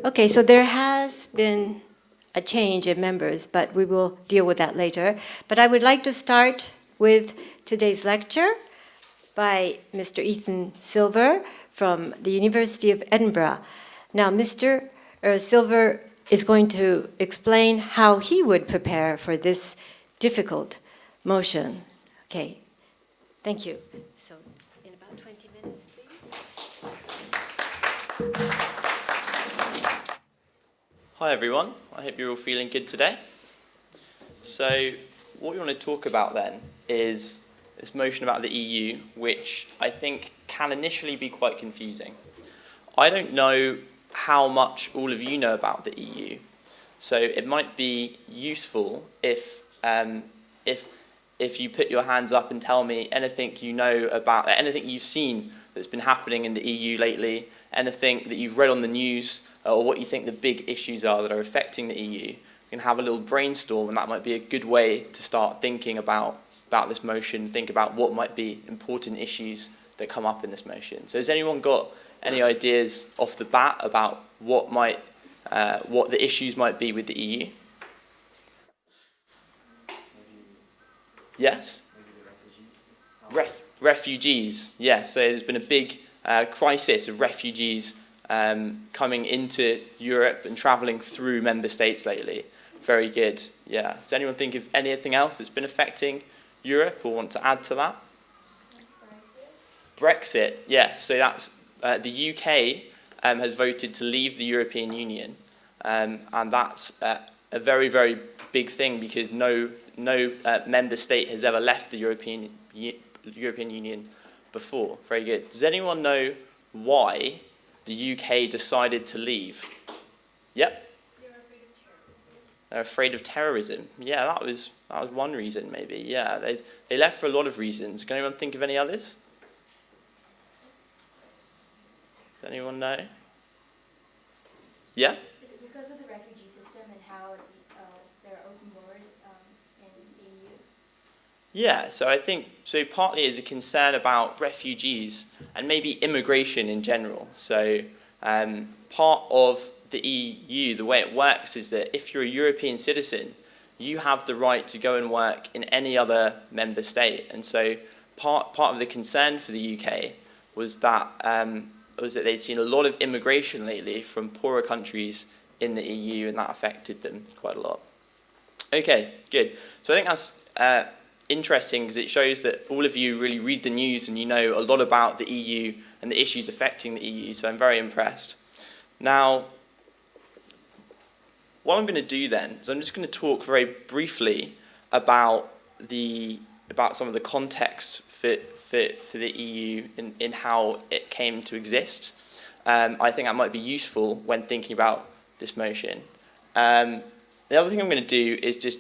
Okay, so there has been a change in members, but we will deal with that later. But I would like to start with today's lecture by Mr. Ethan Silver from the University of Edinburgh. Now, Mr. Silver is going to explain how he would prepare for this difficult motion. Okay, thank you. So, in about 20 minutes, please. Hi everyone, I hope you're all feeling good today. So what we want to talk about then is this motion about the EU, which I think can initially be quite confusing. I don't know how much all of you know about the EU, so it might be useful if you put your hands up and tell me anything you know about, anything you've seen that's been happening in the EU lately, anything that you've read on the news, or what you think the big issues are that are affecting the EU. We can have a little brainstorm, and that might be a good way to start thinking about this motion, think about what might be important issues that come up in this motion. So has anyone got any ideas off the bat about what the issues might be with the EU? Yes? Refugees, yes. So there's been a big crisis of refugees coming into Europe and travelling through member states lately. Very good, yeah. Does anyone think of anything else that's been affecting Europe or want to add to that? Brexit, yeah. So that's the UK has voted to leave the European Union, and that's a very, very big thing because no member state has ever left the European Union before. Very good. Does anyone know why the UK decided to leave? Yep. They're afraid of terrorism. Yeah, that was one reason maybe. Yeah, they left for a lot of reasons. Can anyone think of any others? Does anyone know? Yeah? Is it because of the refugee system and how there are open borders in the EU? Yeah, so I think partly is a concern about refugees and maybe immigration in general. So part of the EU, the way it works is that if you're a European citizen, you have the right to go and work in any other member state. And so part of the concern for the UK was that they'd seen a lot of immigration lately from poorer countries in the EU, and that affected them quite a lot. Okay, good. So I think that's interesting because it shows that all of you really read the news and you know a lot about the EU and the issues affecting the EU, so I'm very impressed. Now, what I'm going to do then is I'm just going to talk very briefly about some of the context for the EU in how it came to exist. I think that might be useful when thinking about this motion. The other thing I'm going to do is just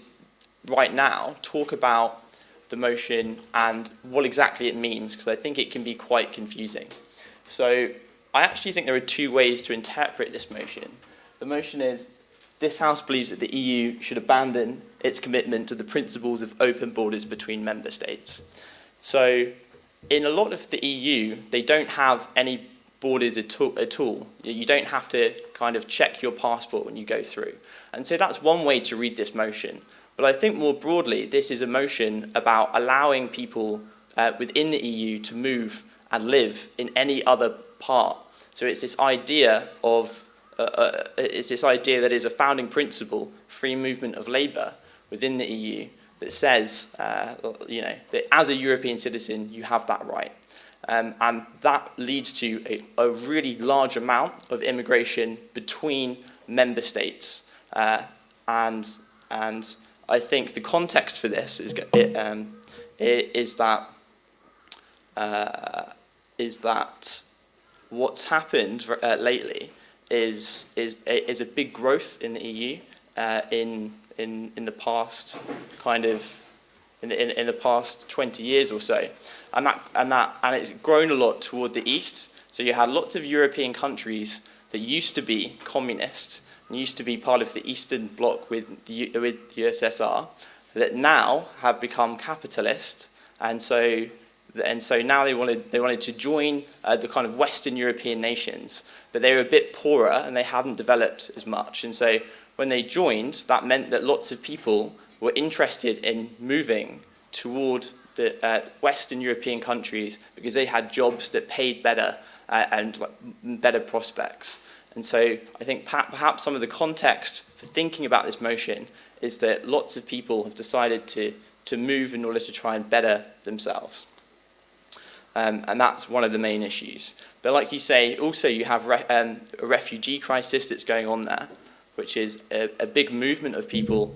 right now talk about the motion and what exactly it means, because I think it can be quite confusing. So I actually think there are two ways to interpret this motion. The motion is, this House believes that the EU should abandon its commitment to the principles of open borders between member states. So in a lot of the EU, they don't have any borders at all. You don't have to kind of check your passport when you go through. And so that's one way to read this motion. But I think more broadly, this is a motion about allowing people within the EU to move and live in any other part. So it's this idea that is a founding principle, free movement of labour within the EU, that says, that as a European citizen, you have that right. And that leads to a really large amount of immigration between member states. And I think the context for this is that what's happened lately is a big growth in the EU in the past in the past 20 years or so, and it's grown a lot toward the east. So you had lots of European countries that used to be communist and used to be part of the Eastern Bloc with the USSR that now have become capitalist, and so And so now they wanted to join the kind of Western European nations, but they were a bit poorer and they hadn't developed as much. And so when they joined, that meant that lots of people were interested in moving toward the Western European countries because they had jobs that paid better and better prospects. And so I think perhaps some of the context for thinking about this motion is that lots of people have decided to move in order to try and better themselves. And that's one of the main issues. But like you say, also you have a refugee crisis that's going on there, which is a big movement of people.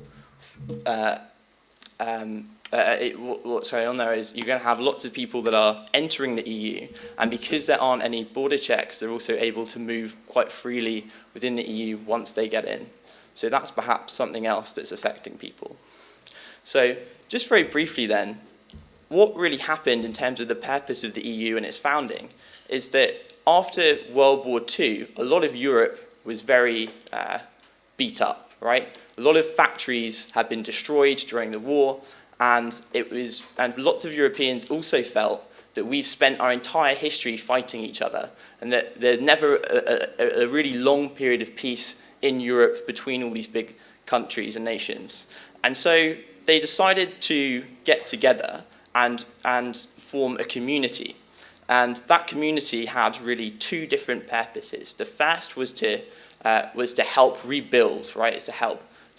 What's going on there is you're going to have lots of people that are entering the EU, and because there aren't any border checks, they're also able to move quite freely within the EU once they get in. So that's perhaps something else that's affecting people. So just very briefly then, what really happened in terms of the purpose of the EU and its founding is that after World War II, a lot of Europe was very beat up, right? A lot of factories had been destroyed during the war, and lots of Europeans also felt that we've spent our entire history fighting each other, and that there's never a really long period of peace in Europe between all these big countries and nations. And so they decided to get together and form a community. And that community had really two different purposes. The first was to help rebuild, right? It's to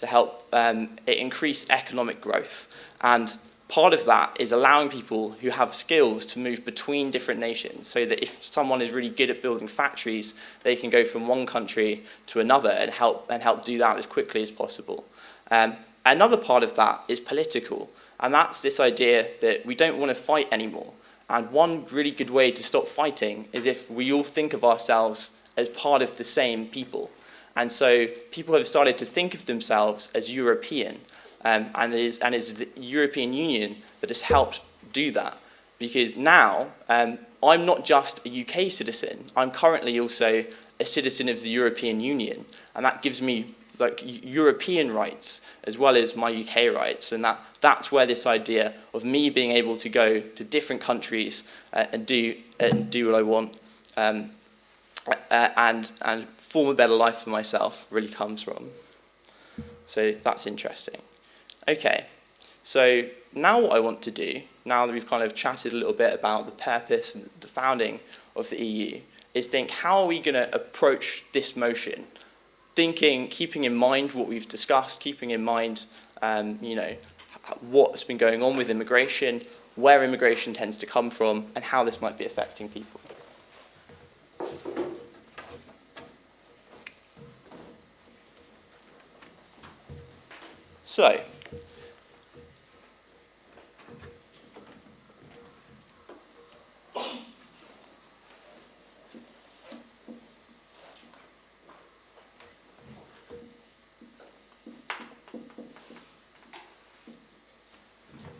help increase economic growth. And part of that is allowing people who have skills to move between different nations, so that if someone is really good at building factories, they can go from one country to another and help do that as quickly as possible. Another part of that is political, and that's this idea that we don't want to fight anymore. And one really good way to stop fighting is if we all think of ourselves as part of the same people. And so people have started to think of themselves as European, and it's the European Union that has helped do that. Because now, I'm not just a UK citizen, I'm currently also a citizen of the European Union, and that gives me European rights as well as my UK rights, and that's where this idea of me being able to go to different countries and do what I want and form a better life for myself really comes from. So that's interesting. Okay, so now what I want to do, now that we've kind of chatted a little bit about the purpose and the founding of the EU, is think, how are we going to approach this motion? Keeping in mind what we've discussed, keeping in mind, what's been going on with immigration, where immigration tends to come from, and how this might be affecting people.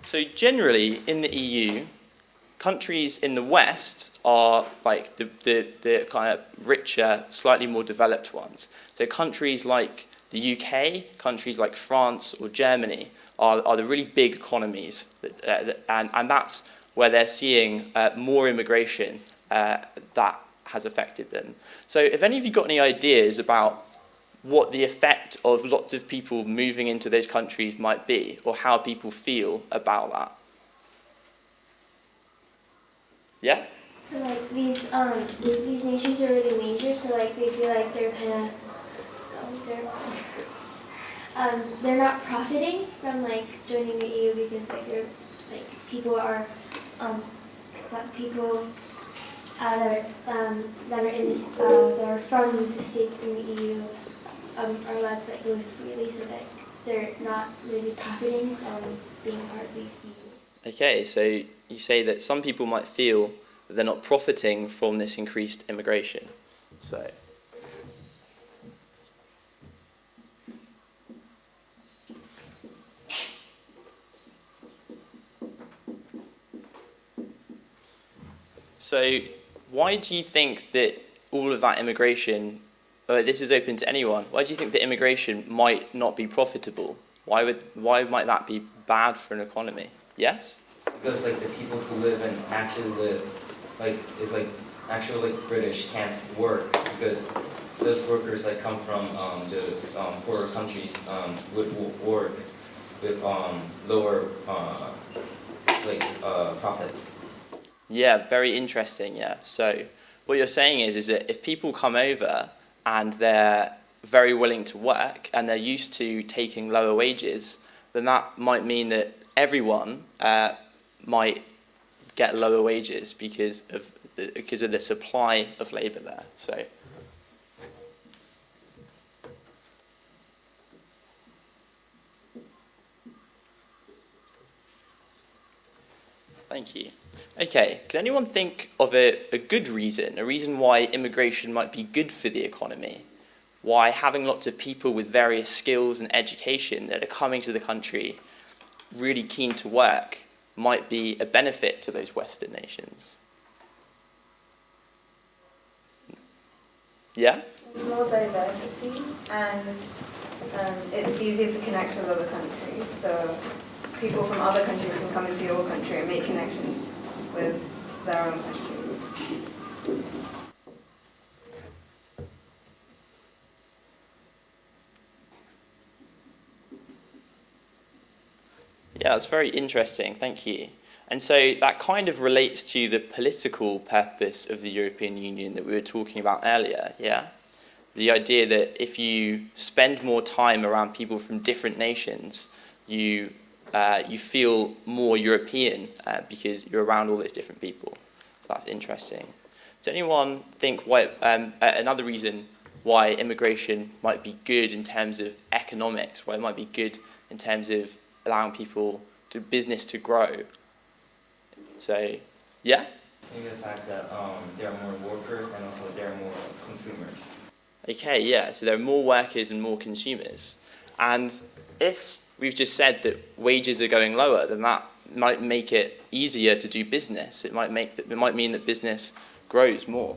So generally, in the EU, countries in the West are like the kind of richer, slightly more developed ones. So countries like the UK, countries like France or Germany are the really big economies, and that's where they're seeing more immigration that has affected them. So if any of you got any ideas about what the effect of lots of people moving into those countries might be, or how people feel about that? Yeah? So like these nations are really major, so like they feel like they're kind of they're not profiting from like joining the EU because like they're like people are that are in this that are from the states in the EU are allowed to like live freely, so that they're not really profiting from being part of the EU. Okay, so you say that some people might feel that they're not profiting from this increased immigration. So why do you think that all of that immigration, this is open to anyone, why do you think that immigration might not be profitable? Why might that be bad for an economy? Yes? Because like the people who live and actually live, like is like actual like British can't work because those workers that come from those poorer countries would work with lower profit. Yeah, very interesting. Yeah. So what you're saying is that if people come over and they're very willing to work and they're used to taking lower wages, then that might mean that everyone might get lower wages because of the supply of labour there. So. Thank you. Okay, can anyone think of a good reason, a reason why immigration might be good for the economy? Why having lots of people with various skills and education that are coming to the country really keen to work might be a benefit to those Western nations? Yeah? It's more diversity and it's easier to connect with other countries. So people from other countries can come into your country and make connections with their own country. Yeah, that's very interesting, thank you. And so that kind of relates to the political purpose of the European Union that we were talking about earlier, yeah? The idea that if you spend more time around people from different nations, you feel more European because you're around all those different people. So that's interesting. Does anyone think why, another reason why immigration might be good in terms of economics, why it might be good in terms of allowing business to grow? So, yeah? Maybe the fact that there are more workers and also there are more consumers. Okay, yeah, so there are more workers and more consumers. And if we've just said that wages are going lower, then that might make it easier to do business. It might mean that business grows more.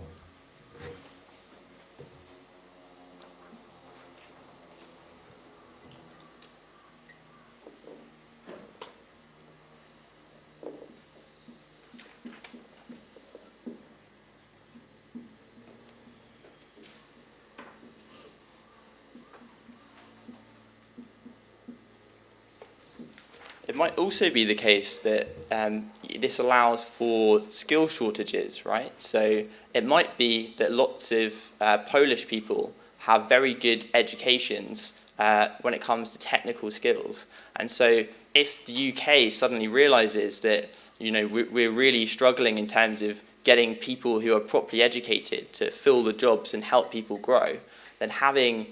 It might also be the case that this allows for skill shortages, right? So it might be that lots of Polish people have very good educations when it comes to technical skills. And so if the UK suddenly realizes that, you know, we're really struggling in terms of getting people who are properly educated to fill the jobs and help people grow, then having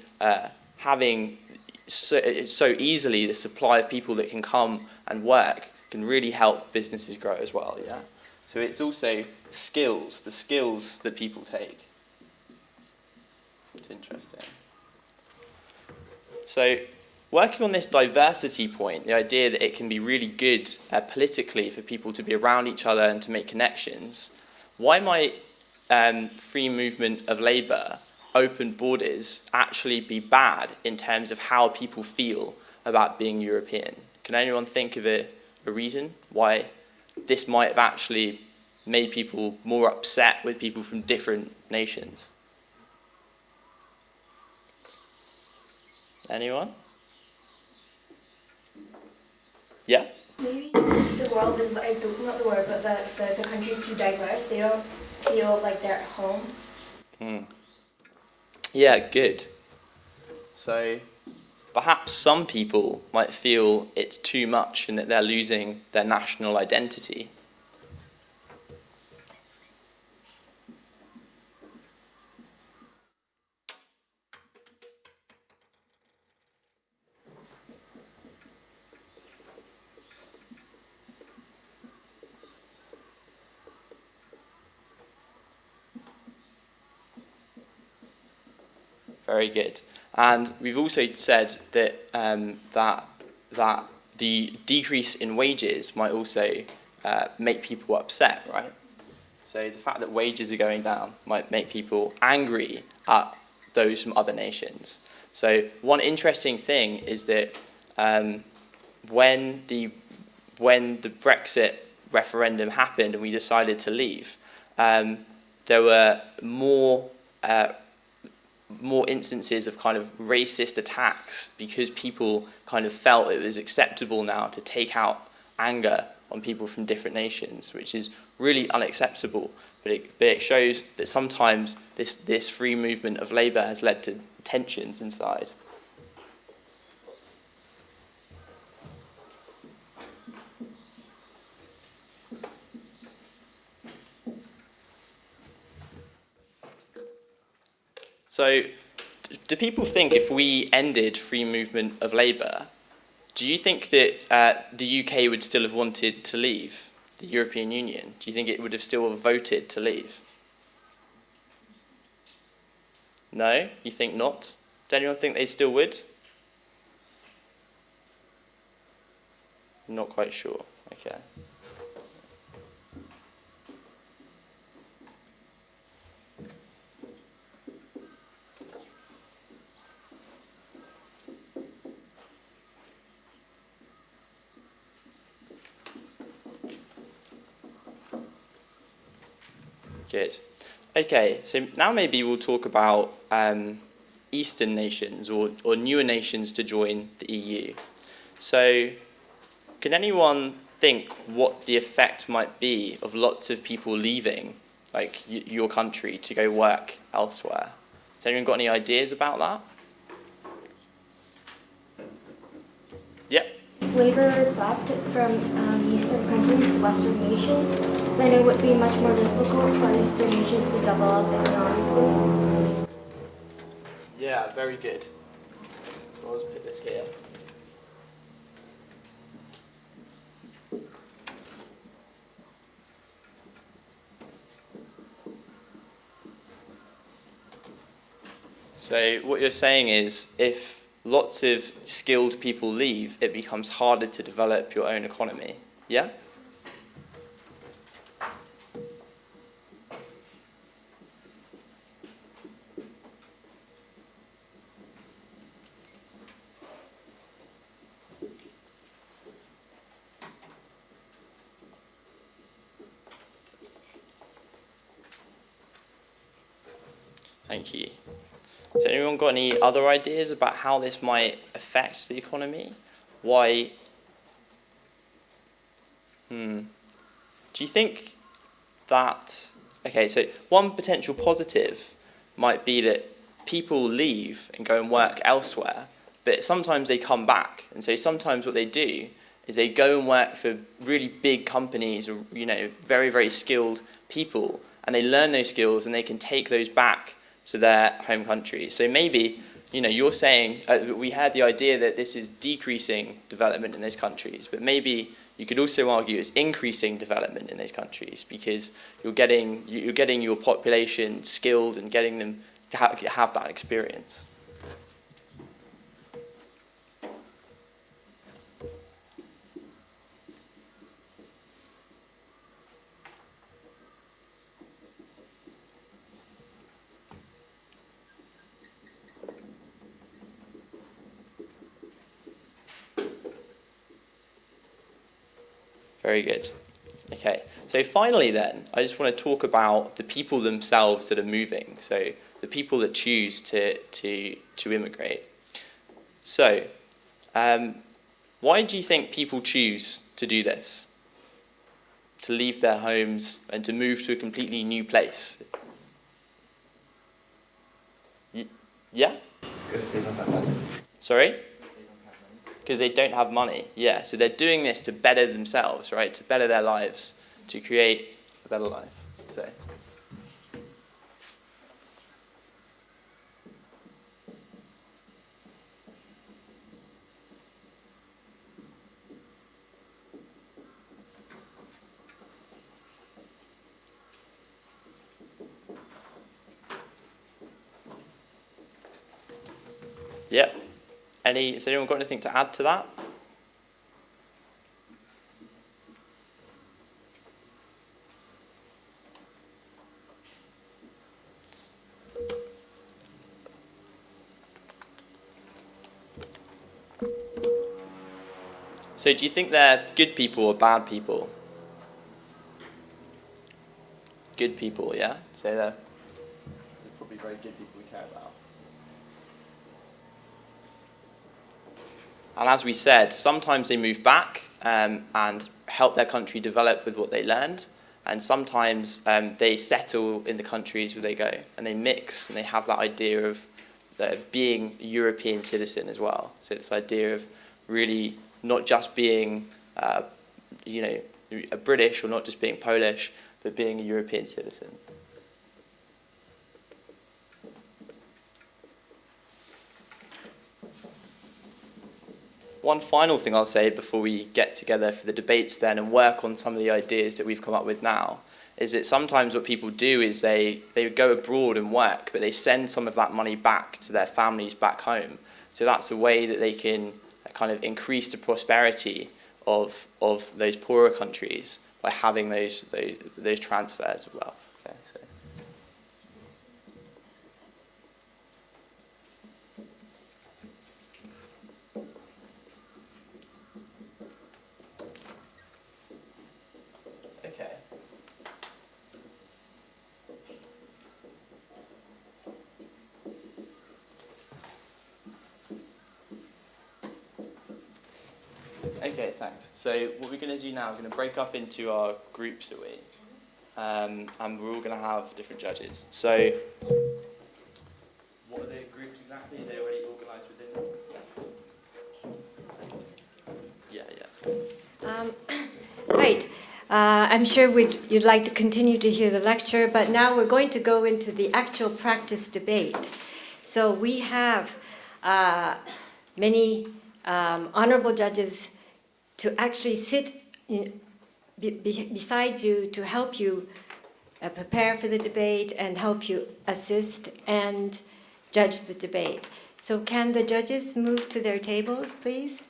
so easily the supply of people that can come and work can really help businesses grow as well, yeah? So it's also skills, the skills that people take. It's interesting. So working on this diversity point, the idea that it can be really good politically for people to be around each other and to make connections, why might free movement of labour, open borders, actually be bad in terms of how people feel about being European? Can anyone think of a reason why this might have actually made people more upset with people from different nations? Anyone? Yeah? Maybe it's the world is like, not the world, but the country's too diverse. They don't feel like they're at home. Yeah, good. So perhaps some people might feel it's too much and that they're losing their national identity. Very good. And we've also said that that the decrease in wages might also make people upset, right? So the fact that wages are going down might make people angry at those from other nations. So one interesting thing is that when the referendum happened and we decided to leave, there were more instances of kind of racist attacks because people kind of felt it was acceptable now to take out anger on people from different nations, which is really unacceptable. But it shows that sometimes this free movement of labour has led to tensions inside. So, do people think if we ended free movement of labour, do you think that the UK would still have wanted to leave the European Union? Do you think it would have still voted to leave? No? You think not? Does anyone think they still would? Not quite sure. Okay. Good. Okay, so now maybe we'll talk about Eastern nations or newer nations to join the EU. So, can anyone think what the effect might be of lots of people leaving, like your country, to go work elsewhere? Has anyone got any ideas about that? Yep. Labor is left from Eastern countries, Western nations, then it would be much more difficult for Eastern nations to develop economically. Yeah, very good. So I'll just put this here. So what you're saying is if lots of skilled people leave, it becomes harder to develop your own economy. Yeah? Thank you. Has anyone got any other ideas about how this might affect the economy? Why? Do you think that... Okay, so one potential positive might be that people leave and go and work elsewhere, but sometimes they come back. And so sometimes what they do is they go and work for really big companies or, very, very skilled people, and they learn those skills and they can take those back to their home country. So maybe, you're saying, we had the idea that this is decreasing development in those countries, but maybe you could also argue it's increasing development in those countries because you're getting your population skilled and getting them to have that experience. Very good. Okay, so finally then, I just want to talk about the people themselves that are moving, so the people that choose to immigrate. So, why do you think people choose to do this? To leave their homes and to move to a completely new place? Yeah? Because they don't have money. Sorry? Because they don't have money. Yeah, so they're doing this to better themselves, right? To better their lives, to create a better life. So. Yep. Has anyone got anything to add to that? So do you think they're good people or bad people? good people, yeah? So they're probably very good people we care about. And as we said, sometimes they move back and help their country develop with what they learned. And sometimes they settle in the countries where they go. And they mix, and they have that idea of being a European citizen as well. So this idea of really not just being, a British, or not just being Polish, but being a European citizen. One final thing I'll say before we get together for the debates then and work on some of the ideas that we've come up with now is that sometimes what people do is they go abroad and work, but they send some of that money back to their families back home. So that's a way that they can kind of increase the prosperity of those poorer countries by having those transfers of wealth. Okay, so. Okay. Okay, thanks. So what we're going to do now, we're going to break up into our groups, are we? And we're all going to have different judges. So what are the groups exactly? Are they already organised within them? Yeah. Right. I'm sure you'd like to continue to hear the lecture, but now we're going to go into the actual practice debate. So we have many honorable judges to actually sit beside you to help you prepare for the debate and help you assist and judge the debate. So can the judges move to their tables, please?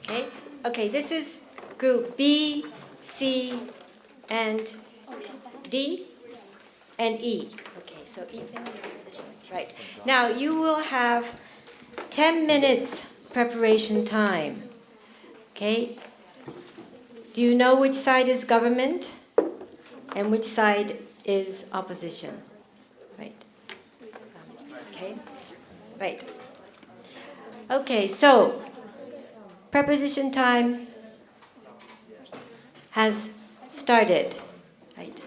Right. Okay, this is group B, C, and D, and E. Okay, so Ethan, your position. Right. Now you will have 10 minutes preparation time. Okay? Do you know which side is government and which side is opposition? Right. Okay. Right. Okay, so preposition time has started. Right.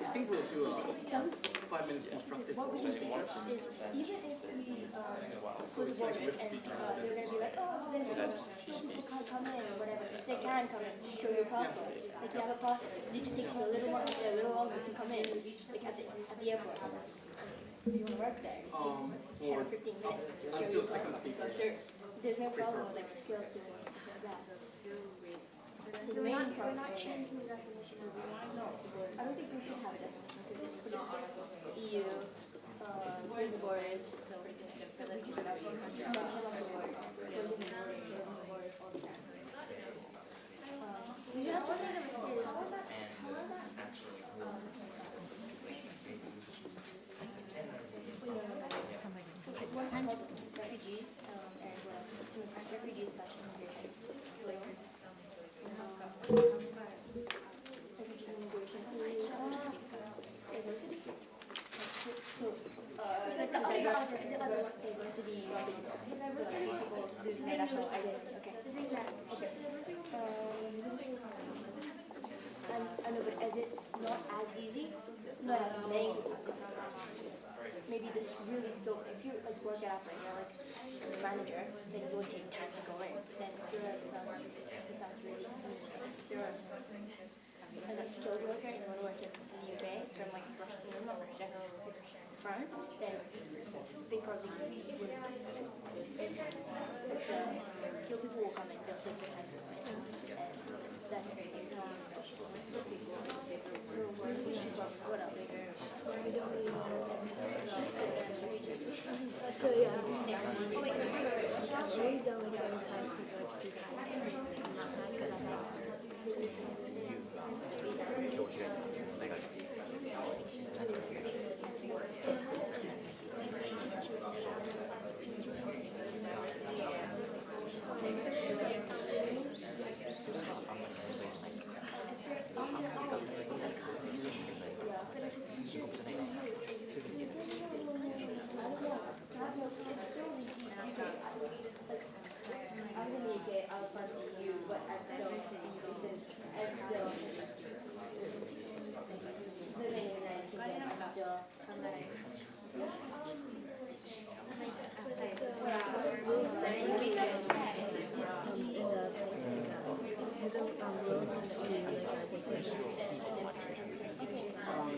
I think we'll do a 5-minute constructive. What we can say is even if we put borders and they're going to be like, oh, then people can't come in or whatever. If they can come in, just show your passport. Like you have a passport, you just take you a little longer to come in. Like at the airport. If you want to work there, just take 10 or 15 minutes to show your passport. There's no problem with like skill doing something like that. The main problem. We're not changing the definition of no, I don't think we should have a definition. It's just EU, the borders, so we're going to for the future of like the other diversity of people lose their national identity. Okay. I know, but as it's not as easy, not as many people have maybe this really skilled, if you like work at Apple and you're like a manager, then it would take time to go in. Then there are some really, there are a skilled worker and you want to work in the UK from like Russia or France, then they probably wouldn't. Skilled people will come in, they'll take the time to go in. And that's special. People what else? So yeah, we don't like every class we go to do that.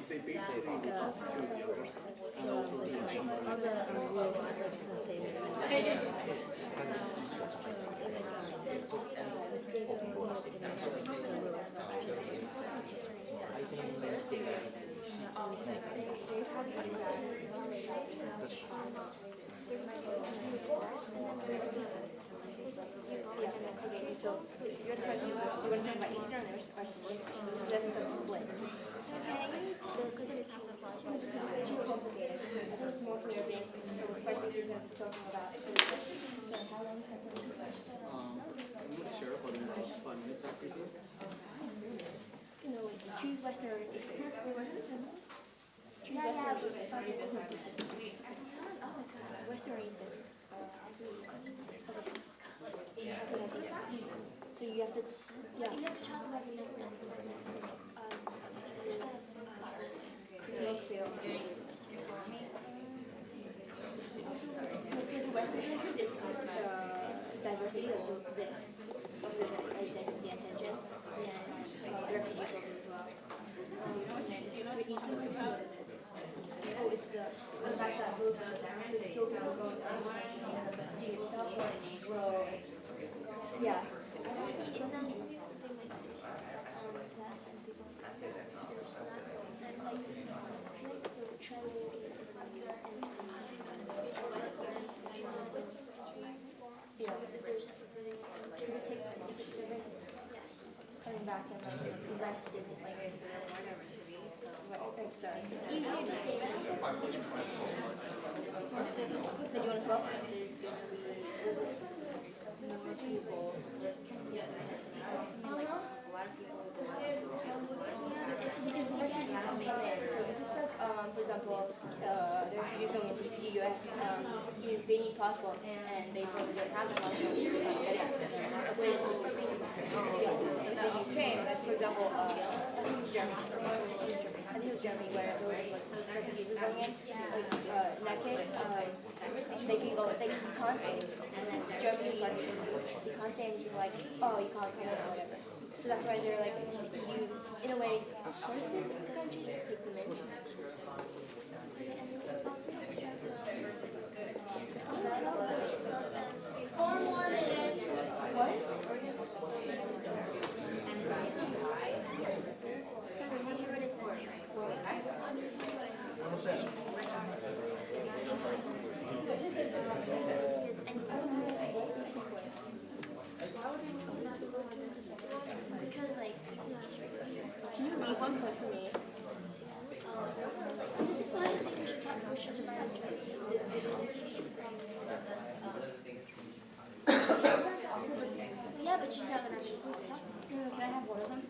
They basically So you're the question, you want to talk about Eastern or split? That's the split. Too complicated. I think it's more clear being, so the first thing you're going to be talking about is how long have you I'm not sure what the next 5 minutes after this. you know, choose Western. Choose Western. Western reason. So you have to, yeah. You have to talk about the colloquial. The Western is diversity of this, of the identity and tensions, and refugee focus as well. Oh, it's the fact that those still people go yeah. Coming back and like rested like whatever. It's easier to stay back. Then you want to go? More people. For example, they're going into the US, they need passport, and they probably don't have the passport. In the UK, like for example, I think it's Germany where there was refugees going in. In that case, they can go, they can't, since Germany, like, they can't say anything like, oh, you can't come in or whatever. So that's why they're like, you, in a way, force it, this country takes them in. 4 more minutes. What? Because like, can you leave 1 point for me? This is why I think we should talk about yeah, but she's not gonna read stuff. Can I have one of them?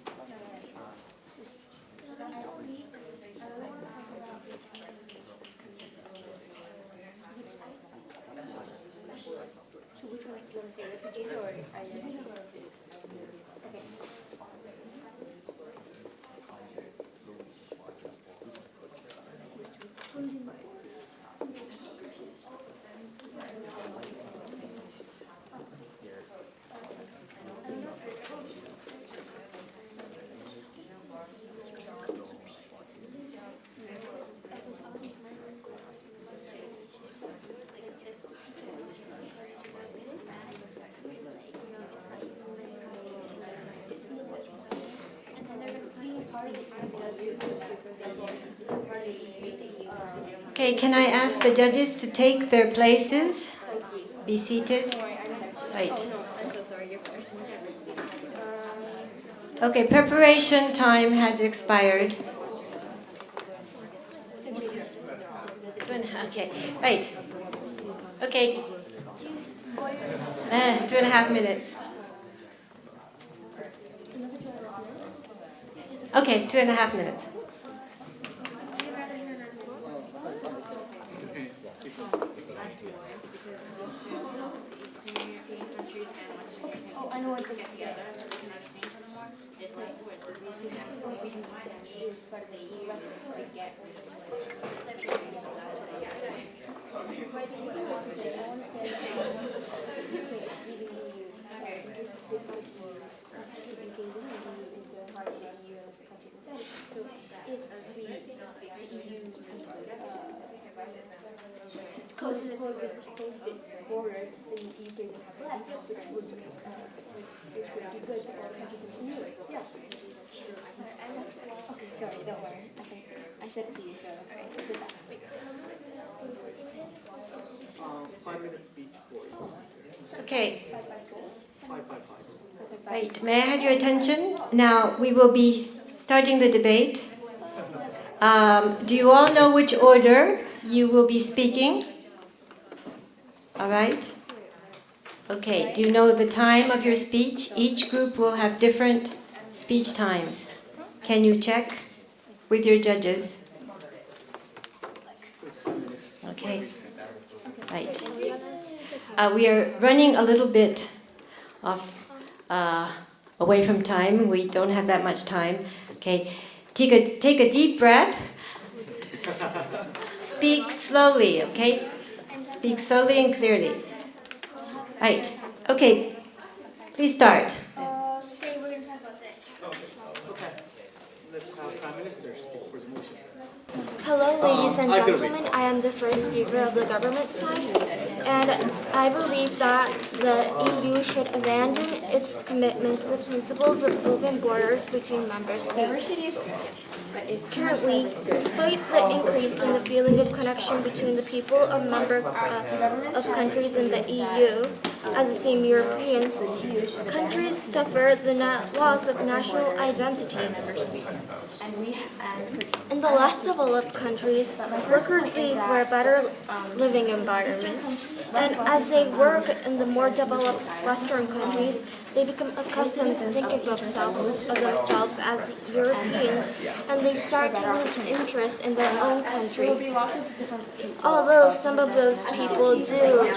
mostly refugees or are there? Okay, can I ask the judges to take their places? Be seated. Right. Okay, preparation time has expired. Okay, right. Okay. 2.5 minutes. Okay, 2.5 minutes. Sorry, don't worry. I said it to you, so do that. 5 minutes speech for you. Okay. 5. Right, may I have your attention? Now, we will be starting the debate. Do you all know which order you will be speaking? All right. Okay, do you know the time of your speech? Each group will have different speech times. Can you check with your judges? Okay. Right. We are running a little bit off, away from time. We don't have that much time. Okay. Take a deep breath. Speak slowly, okay? Speak slowly and clearly. Right. Okay. Please start. Say we're going to talk about this. Okay. Let's have Prime Minister speak for the motion. Hello, ladies and I will gentlemen. I am the first speaker of the government side, and I believe that the EU should abandon its commitment to the principles of open borders between member states. Currently, despite the increase in the feeling of connection between the people of of countries in the EU, as the same Europeans, countries suffer the loss of national identities. In the less developed countries, workers leave for a better living environment, and as they work in the more developed Western countries, they become accustomed to thinking of themselves as Europeans, and they start to lose interest in their own country. Although some of those people do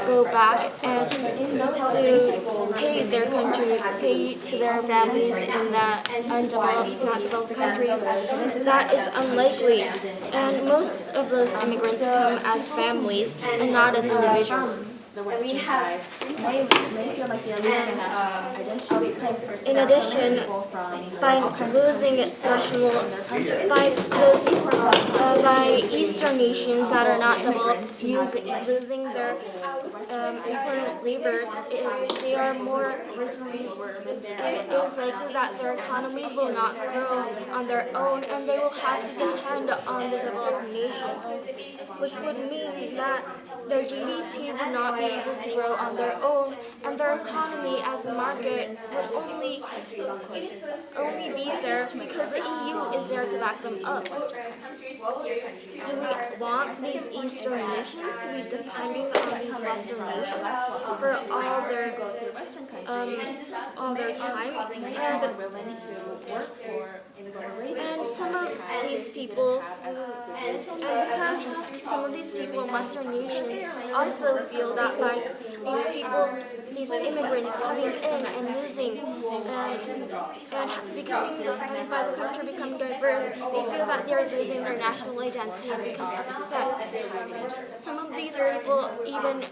go back and do pay to their families in the undeveloped, not developed countries, that is unlikely. And most of those immigrants come as families and not as individuals. In addition, by Eastern nations that are not developed losing their important labors, they are more. It is likely that their economy will not grow on their own, and they will have to depend on the developed nations, which would mean that their GDP would not be able to grow on their own, and their economy as a market would only be there because the EU is there to back them up. Do we want these Eastern nations to be depending on these Western nations for all their time? And some of these people, and because some of these these people in Western nations also feel that by these immigrants coming in and losing and by the country becoming diverse, they feel that they are losing their national identity and become upset. Some of these people even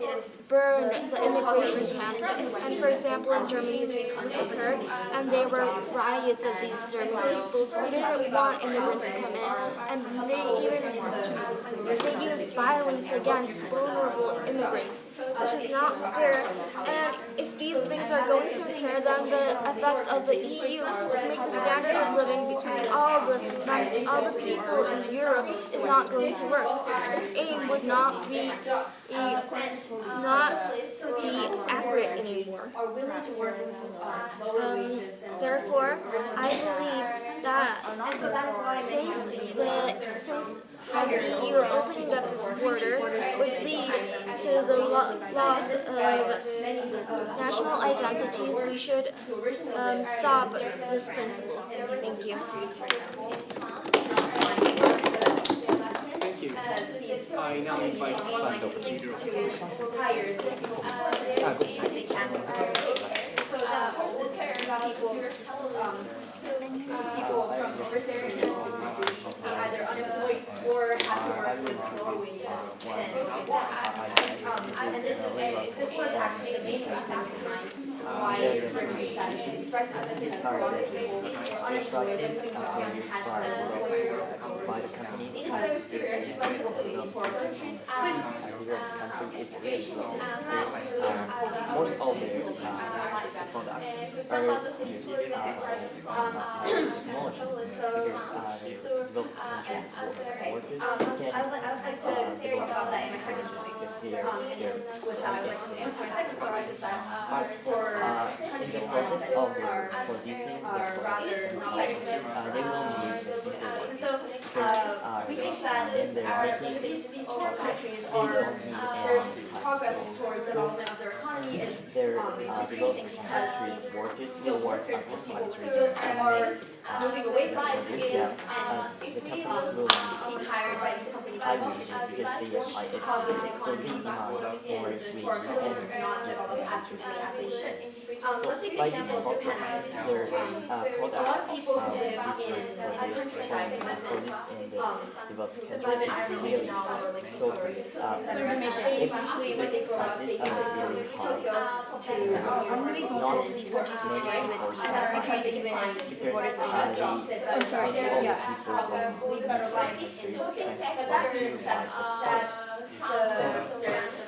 burned the immigration camps, and for example in Germany this occurred, and there were riots of these German people who didn't want immigrants to come in, and they used violence against vulnerable immigrants, which is not fair. And if these things are going to occur, then the effect of the EU would make the standard of living between all the people in Europe is not going to work. Its aim would not be accurate anymore. Therefore, I believe that since the EU opening up its borders would lead to the loss of national identities, we should stop this principle. Thank you. Thank you. I now invite people from very different countries be either unemployed or have to work with low wages and things like that. And this was actually the main reason why countries started to strike them, because a lot of people were unemployed and had to work by the companies. In other experience, just like both of these poor countries, most of their products are used technologies because developed countries workers can I would like to clear about that in my second point. With that, I would like to answer my second point, which is that for in the process of producing the products themselves, they will need the people workers. So we think that these poor countries are their progress toward development of their economy is decreasing because these skilled workers, these people who are moving away from these skills and being hired by these companies high wages because they are high educated, so they demand more wages than not just the past as they should. Let's take by an this example of process, Japan. their A lot products of people who live which is in countryside produced in the developed live in countries is Ireland really now, high. or like So they usually when they grow up they come to Tokyo to not these countries to trade with, and that's because they can find because jobs that better most of the people from lead better life in Tokyo. But that means that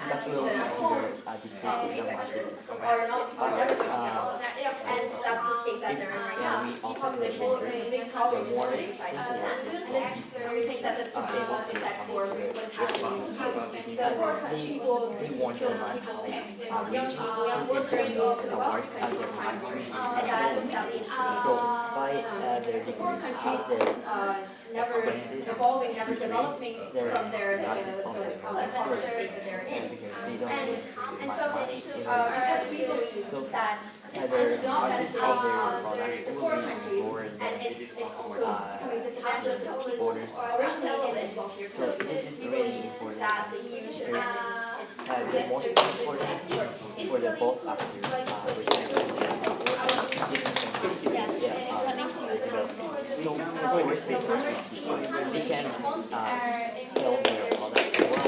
that will trigger a decrease in the market. are not and that's the state that they're in right now. And we The often population is a big problem in more the countryside. And we think that this could be a offset for what is happening in youth. The poor people, skilled people, young people, young workers go to the wealthy countries to find work. And that leads So by their poor degree, countries never evolving, never developing from their prices of their products state first, that they're in. because they don't And need so money in because we believe that their this is not prices of their benefiting products the will poor be countries, lower and than it's also coming to touch of the people borders. originally in this wealthier So group. this is We really believe important that the EU should because the most important thing for the both actors, which is so first they can sell their products more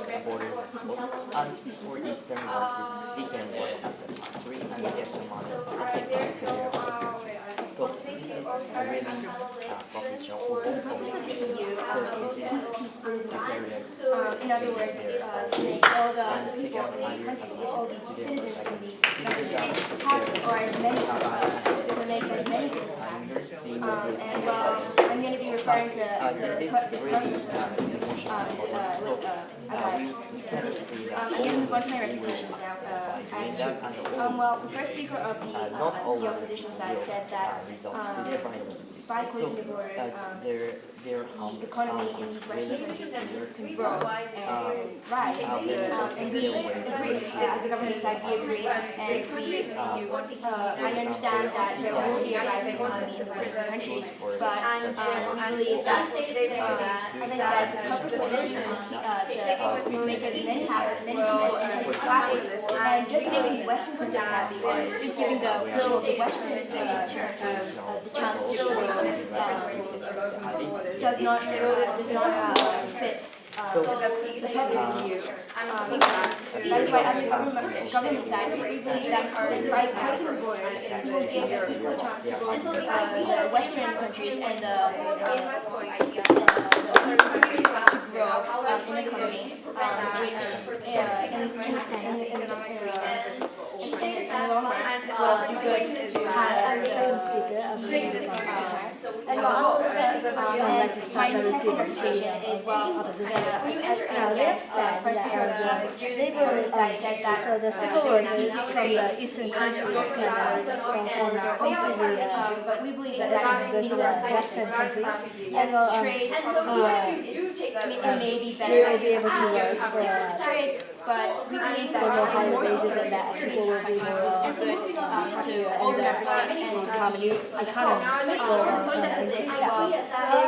than borders, and for Eastern workers they can work at the factory and get the money and take back to their countries. So this is a really profit show for both countries. So this is superior. In other words, to make all the people in these countries, all these citizens in these countries have, or as many, to make as many citizens happy. And I'm going to be referring to This is really emotional. So we can see that I'm getting a bunch of my recommendations now. Well, the first speaker of the not all opposition side said that results to the violence. by closing the borders, their the economy in these Western countries can grow and rise. And we agree, as the government side, we agree, and I understand that there will be a rising economy in the Western countries, but we believe that, as I said, the purpose of this is to make as many people happy, and just making Western countries happy, just giving the flow of the Western the chance to grow does not fit the purpose. That is why, as the government side, we believe that by closing the borders, we will give equal chance to grow the Western countries and the in economy, in the long run, will be good to have a second speaker of the and my second reputation is so the civil workers from the eastern countries can come to the but we believe that western countries and it may be we better will be able to work for trade, but we believe that more higher more wages and that people will be more happier and the economy will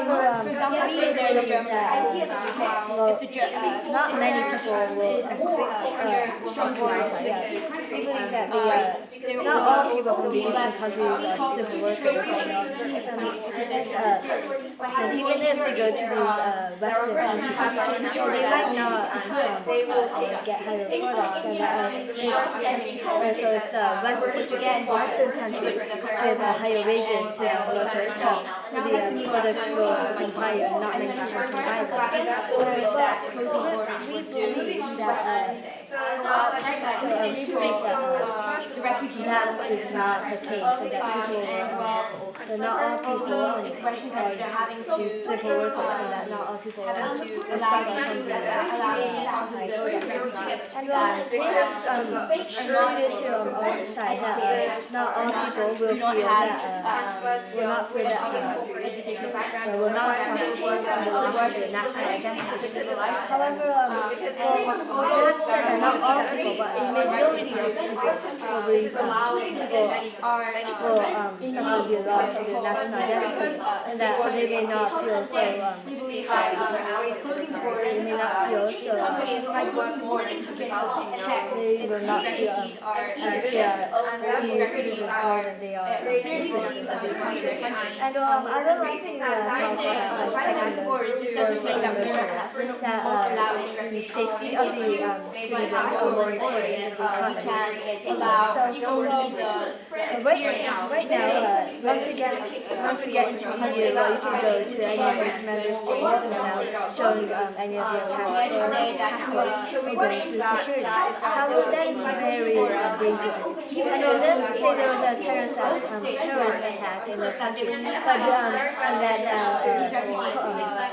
for example, say there in Germany, not many people will strong we believe that not all people from the eastern countries are civil workers. And even if they go to the western countries, they might not get higher products. And so it's western countries with higher wages to the workers. The products will be higher and not many people can buy them. We believe that that is not the case, so that people, not all people are civil workers, and that not all people are from the related to our side, that not all people will feel that will not feel that will not want to national identity. However, we said that not all people, but a majority of people will suffer the loss of their national identity, and that they may not feel so they may not feel so they will not feel as they are EU citizens more than they are citizens of the country. And I would like to talk about that the safety of the citizens are more important than the economy. So right now, once you get into EU, you can go to any of these member states without showing any of your passports or going through security. However, that is very dangerous. And let's say there was a terrorist attack in the country, and that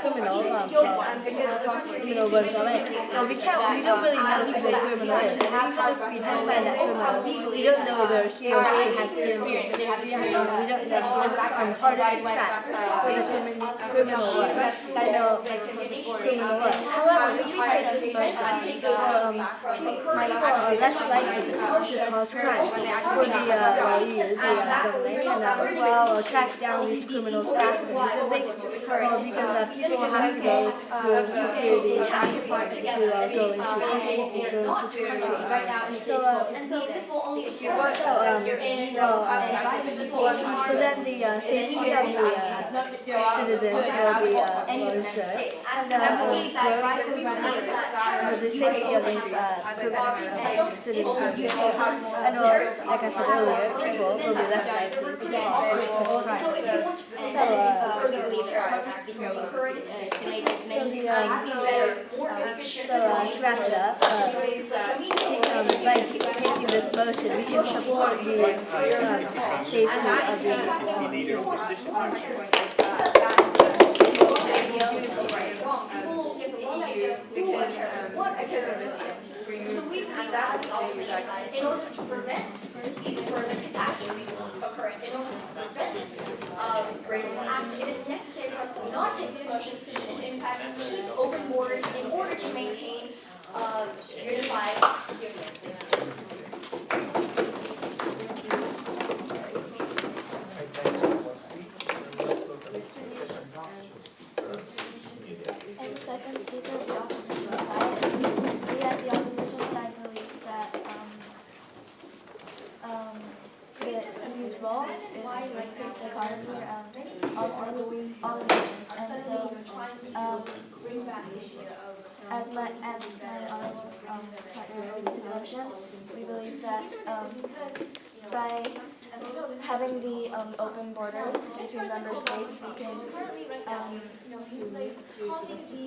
criminal runs away. We don't really know who the criminal is. Even if we do find that criminal, we don't know whether he or she has experience. We don't know. It's harder to track where the criminal was. However, if we take this motion, people are less likely to cause crimes for the government can track down these criminals faster because people have to go through security to go into security. So this will only appear if you're in so then the safety of the citizens will be ensured. The safety of these citizens will be ensured. And like I said earlier, people will be less likely to fall for such crimes. So to wrap it up, by taking this motion, we can support the safety of the that the opposition side in order to prevent these further catastrophes occurring, in order to prevent racist acts. It is necessary for us to not take this motion and to in fact keep open borders in order to maintain unified union. And the second speaker of the opposition side, we as the opposition side believe that the EU's role is to increase the economy around all the nations. And so, as my honorable partner has mentioned, we believe that by having the open borders between member states, we can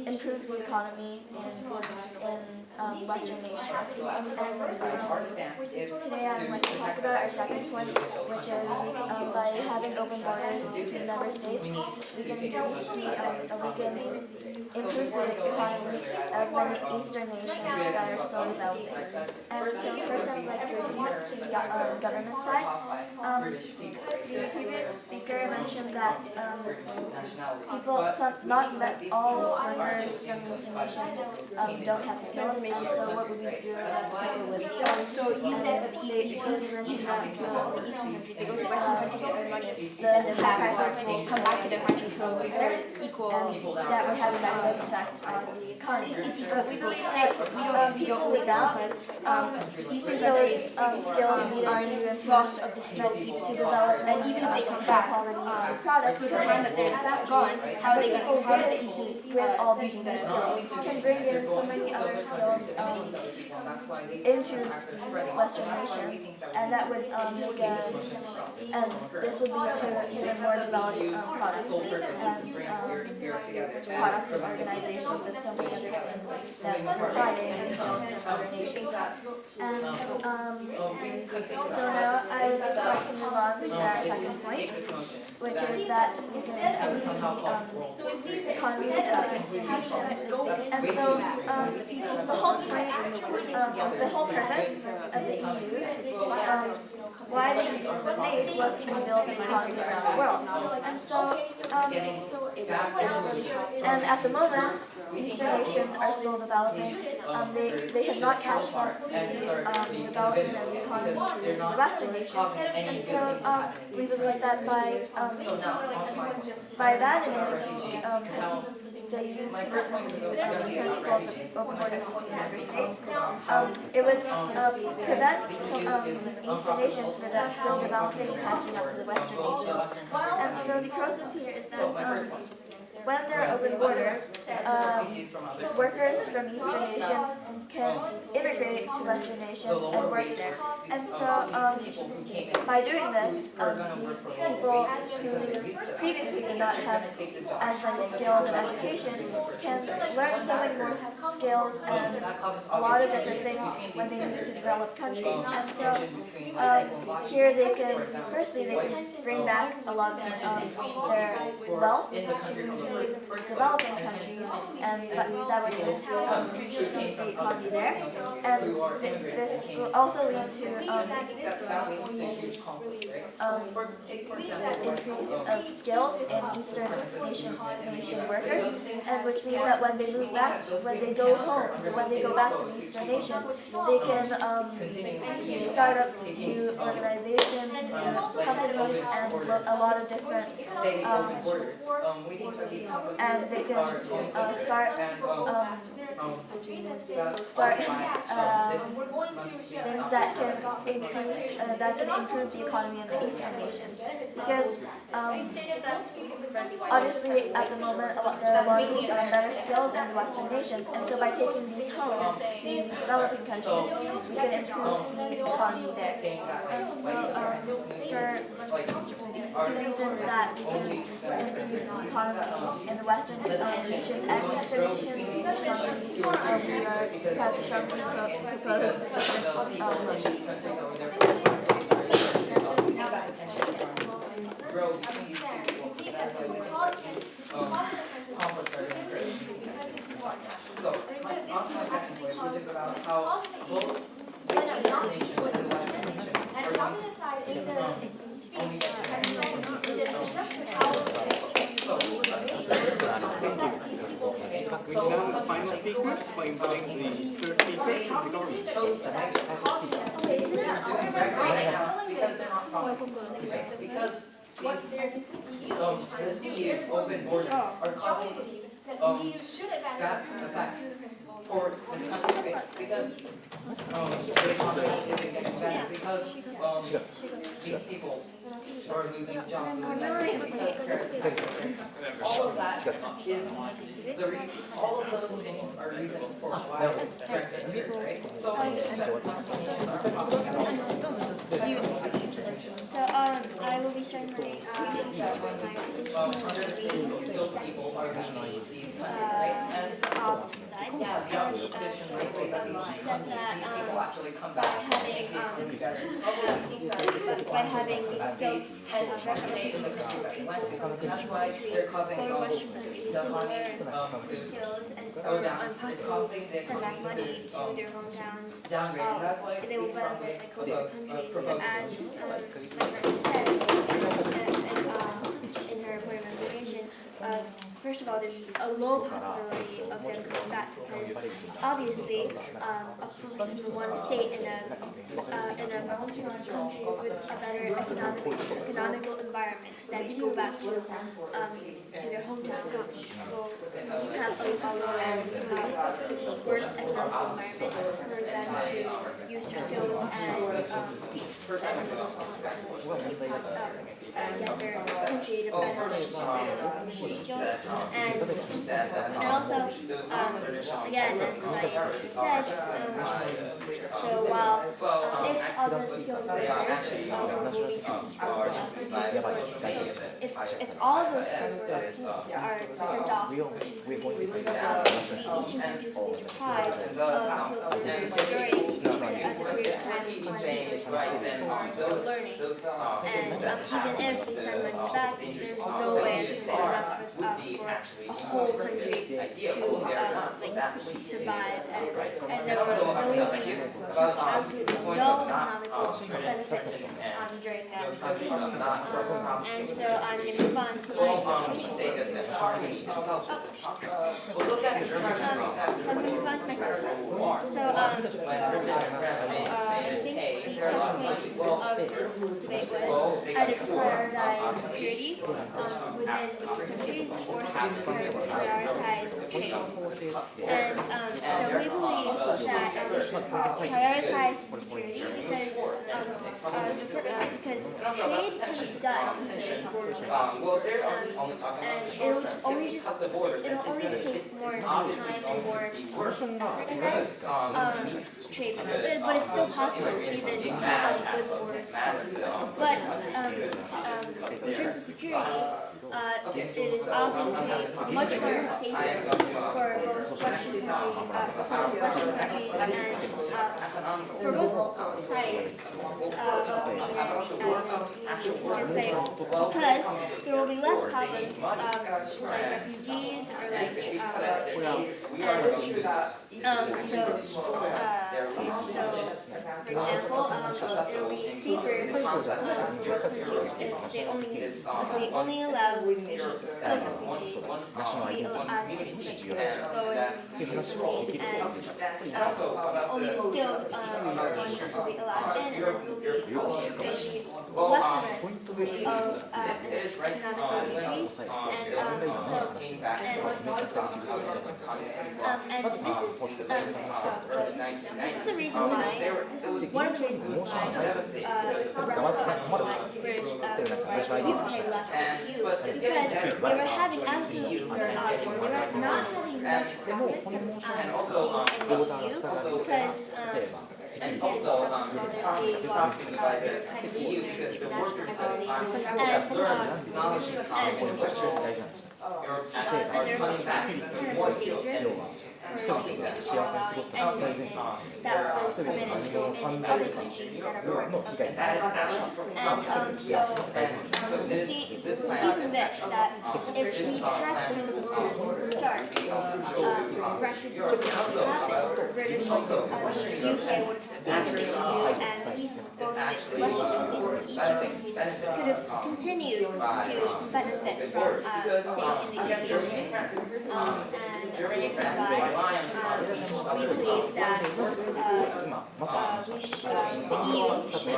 improve the economy in Western nations. Today I'd like to talk about our second point, which is by having open borders between member states, we can improve the economies of many Eastern nations that are still developing. And so first I would like to review the government side. The previous speaker mentioned that not all workers from Eastern nations don't have skills, and so what we would do is people with skills. So you said that the Eastern mentioned that all the Eastern countries, they go to Western countries to earn money. the prices will come back to their countries so they're equal, and that would have a negative effect on the economy. We believe that we don't believe that Eastern countries' skills needed to loss of the skill to develop, and even if they come back quality products, the time that they're gone, how they can go with all these new skills, can bring in so many other skills into Western nations, and that would make and this would lead to even more developed products and organizations and so many other things that provide skills to other nations. And so now I would like to move on to our second point, which is that we can improve the economy of the Eastern nations. And so the whole point, the whole purpose of the EU, why the EU was made, was to rebuild the economies around the world. And so, and at the moment, Eastern nations are still developing. They have not catched up to the development of the economy of the Western nations. And so we believe that by that the EU's commitment to the principles of open borders between member states, it would prevent Eastern nations from developing and catching up to the Western nations. And so the process here is that when there are open borders, workers from Eastern nations can immigrate to Western nations and work there. And so by doing this, people who previously did not have as many skills and education can learn so many more skills and a lot of different things when they move to developed countries. And so here they can, firstly, they can bring back a lot of their wealth to developing countries, and that would improve the economy there. And this will also lead to increase of skills in Eastern nation workers, and which means that when they move back, when they go home, so when they go back to the Eastern nations, they can start up new organizations, new companies, and a lot of different and they can start things that can improve the economy of the Eastern nations. Because obviously at the moment there are a lot of better skills in the Western nations, and so by taking these home to developing countries, we can improve the economy there. For these two reasons that we can improve the economy in the Western nations and Eastern nations, we are proud to strongly propose this motion. So, my second point, which is about how both the final speakers by inviting the third speaker from the government. Chose the next speaker. They're doing that right now because they're not talking. Because the EU open borders are causing bad effects for the country because the economy isn't getting better because these people are losing jobs, all of that is the reason. All of those things are reasons for why it's Brexit, right? So I will be starting my those people are leaving these countries, right? And the opposition might say that these people actually come back and make things better. by having skilled Tend to stay in the country that they went to. That's why they're causing the economy skills to and go down. It's possibly causing the send back money economy to their hometowns. downgrading. That's why They will these benefit like other countries, but proposals. as my friend said, in her point of information, first of all, there's a low possibility of them coming back because obviously a person from one state in a multi-country with a better economical environment then go back to their hometown will have a lower worse economical environment for them to use their skills and get their country to better skills. And also, again, as my said, so while if all those skills are there, if all of those skills are sent off, the Eastern countries will be deprived of majority at the period of time on still learning. And even if they send money back, there's no way it's enough for a whole country to survive, and there will be absolutely no economical benefit during that. And so I'm going to move on to my so I'm going to move on to my question. So I think the central point of this debate was either prioritize security within these countries or prioritize trade. And so we believe that we should prioritize security because trade can be done within borders and it'll only take more time and more trade, but it's still possible even with borders. But in terms of security, it is obviously much more safer for both Western countries and for both sides because there will be less problems like refugees or like for example, it'll be safer for both countries if they only allow skilled refugees to go into countries and only skilled ones will be allowed in, and then will be less risk of economic decrease and this is the reason why, this is one of the reasons why the youth pay left to you, because they were having absolutely they were not having much profit in the EU because and also they lost their EU because the workers that are coming back more skills. 人々が幸せに過ごすための大前提ですね。人々が何も犯罪とかの被害に遭わない人々の幸せの大前提です。could have continued to benefit from staying in the EU. And this is why we believe that the EU should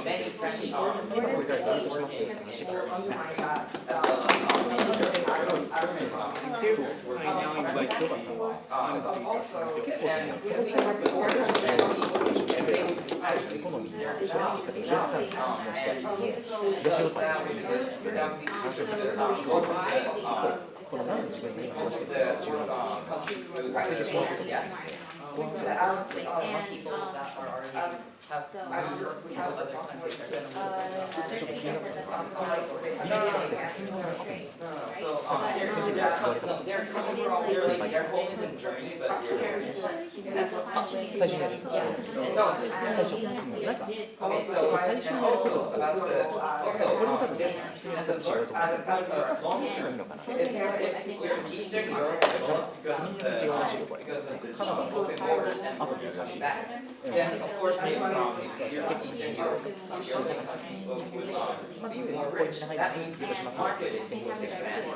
ban it. エコノミーや社会的にレスタイルの人たちに出しろったんですよ。この何で自分に今話してるのか重要なのか忘れてしまうことですね。最初にやることこれも多分ね、人によって違うと思う。説明してもいいのかな。国によって違うらしいよ、これ。カナダの後で難しい。まず、ポイントに入っているしますので、先行していきます。す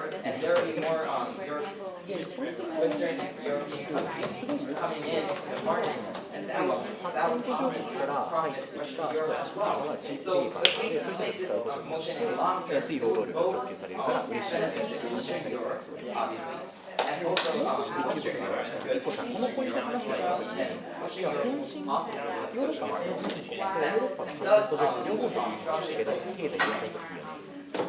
ごいパッケージ情報から入ってきた人たちっていうのはチープレイバーで、そういう人が使うことによって安い労働力が供給されるから嬉しいって話をされるからすごい。もう少しできることがありました。結構さ、このポイントを話していただいて、先進、ヨーロッパの先進国とヨーロッパの発展途上国両方という経済全体というように。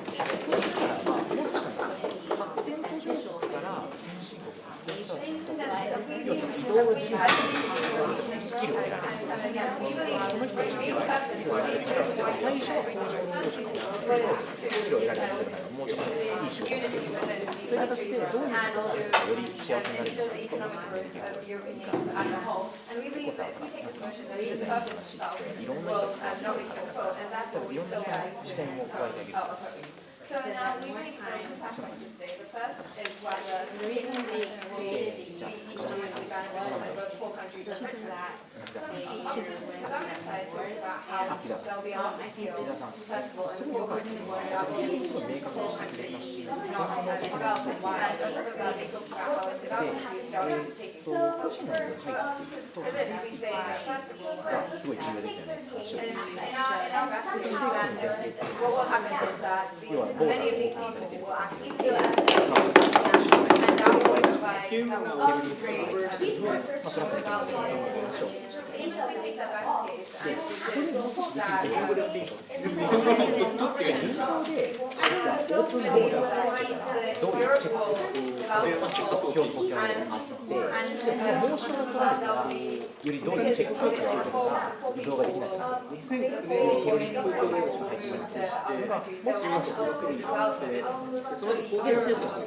そしたら、もう少しなんですよ。発展途上国から先進国に発展した要は移動を自由にスキルを得られる。その人たちにはスキルを得られるから、最初は工場労働者のスキルを得られるのがもうちょっといい仕事ができる。そういう形でどういうことがより幸せになれるのかということを説明できるといいかな。結構さ、経済の話っていろんな人が関わってますから、いろんな人の視点を加えてあげる。So now we really discussion today. The first is whether the reason they created the EU economically beneficial in both poor countries and rich countries. The government side talks about how there will be arms skills, first of all, in poor countries where there will be poor countries not as developed and wide. And they talk about how in developed countries there will be taking so this we say that first of all, in our best case then what will happen is that many of these people will actually feel as and that will provide these workers will develop. If we take the best case and we just thatよりどういうチェックをするのか移動ができなくなる。テロリストが入ってきますし、もしかして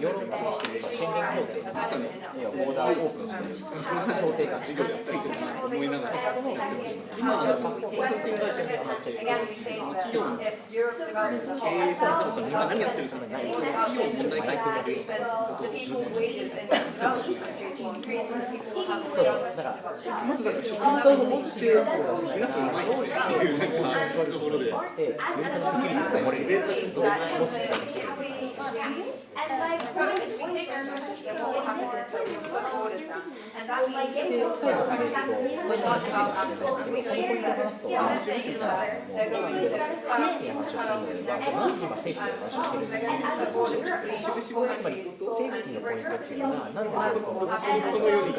ヨーロッパの人が宣言協定にまさにボーダーオープンして想定が低いと思いながら、そこの今のパスポート証券会社になっちゃう企業に経営する人と今何やってる人がない企業に問題がないと思うそうだからまず職人さんを持って皆さんうまいっすねっていうところでユーザーのセキュリティが守れるどうもしAnd like, if we take a structure, then what will happen is that we will put borders down. And that means that we're not about access. We can let's say in they're going to cut off the border between つまりセーフティーのポイントっていうのは何でもこのように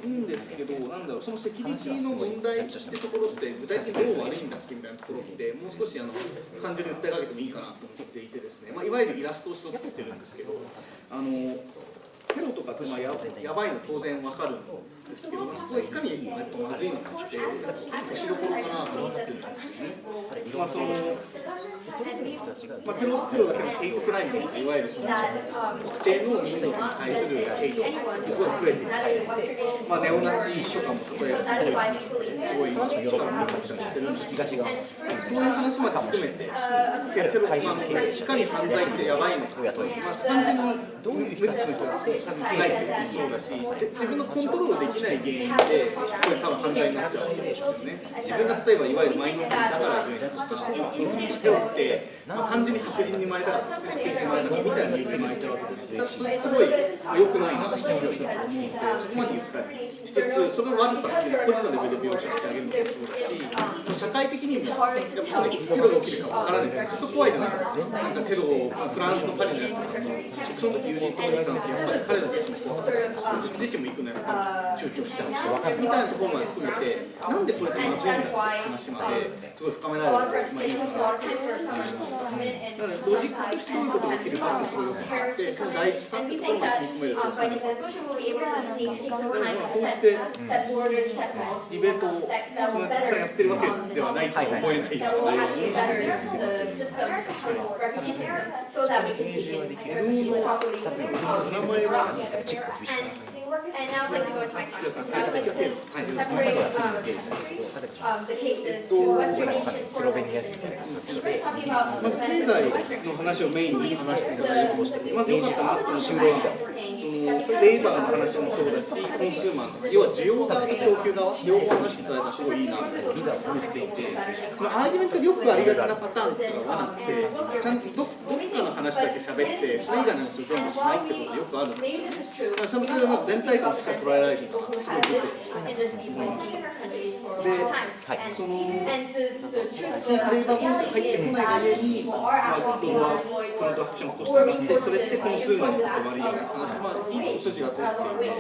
いいんですけど、なんだろう、そのセキュリティの問題ってところって具体的にどう悪いんだっけみたいなところってもう少し感情に訴えかけてもいいかなと思っていてですね、いわゆるイラストを一つしてるんですけど、テロとかってやばいの当然わかるんですけど、そこがいかにまずいのかって落としどころかなと思ってるんですよね。テロだけのヘイトクライムとかいわゆるその特定の民族に対するヘイトがすごい増えていて、ネオナチ書家も例えばすごい今書家の人たちがしてるんですが、そういう話まで含めてテロ、いかに犯罪ってやばいのか、単純に無実の人が辛いっていうのもそうだし、自分のコントロールできない原因でこれ多分犯罪になっちゃうんですよね。自分が例えばいわゆるマイノリティだから言うとしておって、完全に白人に生まれたから白人に生まれたからみたいな理由に生まれちゃうわけですし、すごい良くないなと思って、そこまで言ったりしつつ、その悪さっていうのは個人のレベルで描写してあげるのもそうだし、社会的にもいつテロが起きるかわからないんです。クソ怖いじゃないですか。なんかテロをフランスのパリのやつとかも、その時友人とも言ったんですけど、やっぱり彼ら自身も行くのやっぱ躊躇しちゃうし、みたいなところまで含めて、なんでこれってまずいんだって話まですごい深められるのがいいかなと思います。なのでロジックとしてどういうことができるかってすごいよくあって、その大事さってところまで見込めると思います。こうしてディベートをそのたくさんやってるわけではないとは思えない内容になっています。And now I'd like to go into my talk. I would like to separate the cases to Western nations for first talking about まず経済の話をメインに話していただいて、まず良かったなっていうのは、レイバーの話もそうだし、コンスーマーの、要は需要側と供給側、両方話していただいたらすごいいいなと思っていて、そのアーギュメントでよくありがちなパターンっていうのはなくて、ちゃんとどっかの話だけ喋って、それ以外の話を全部しないってことがよくあるんですよ。それはまず全体感をしっかり捉えられるのがすごい出てると思います。で、その新規レイバーコンセプト入ってこないがゆえに、動画プロダクションコストがあって、それってコンスーマーにとって悪いような話、いい筋が通っている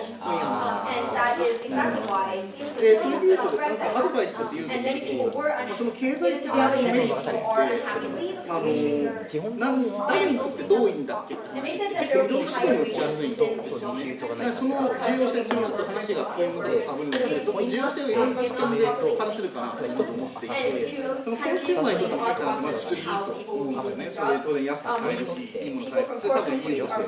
で、それでいうと、なんかアドバイスとして言うとすると、その経済的なメリットって、なんだか彼にとってどういいんだっけって話って結構どうしても打ちやすいと思うんですよね。だからその重要性にちょっと話がポイントでかぶるんですけれども、重要性をいろんな視点で話せるかなと一つ思っていて、そのコンキューマーにとっての話はまず普通にいいと思うんですよね。それで当然安く買えるし、いいもの買えるし、それ多分いいよって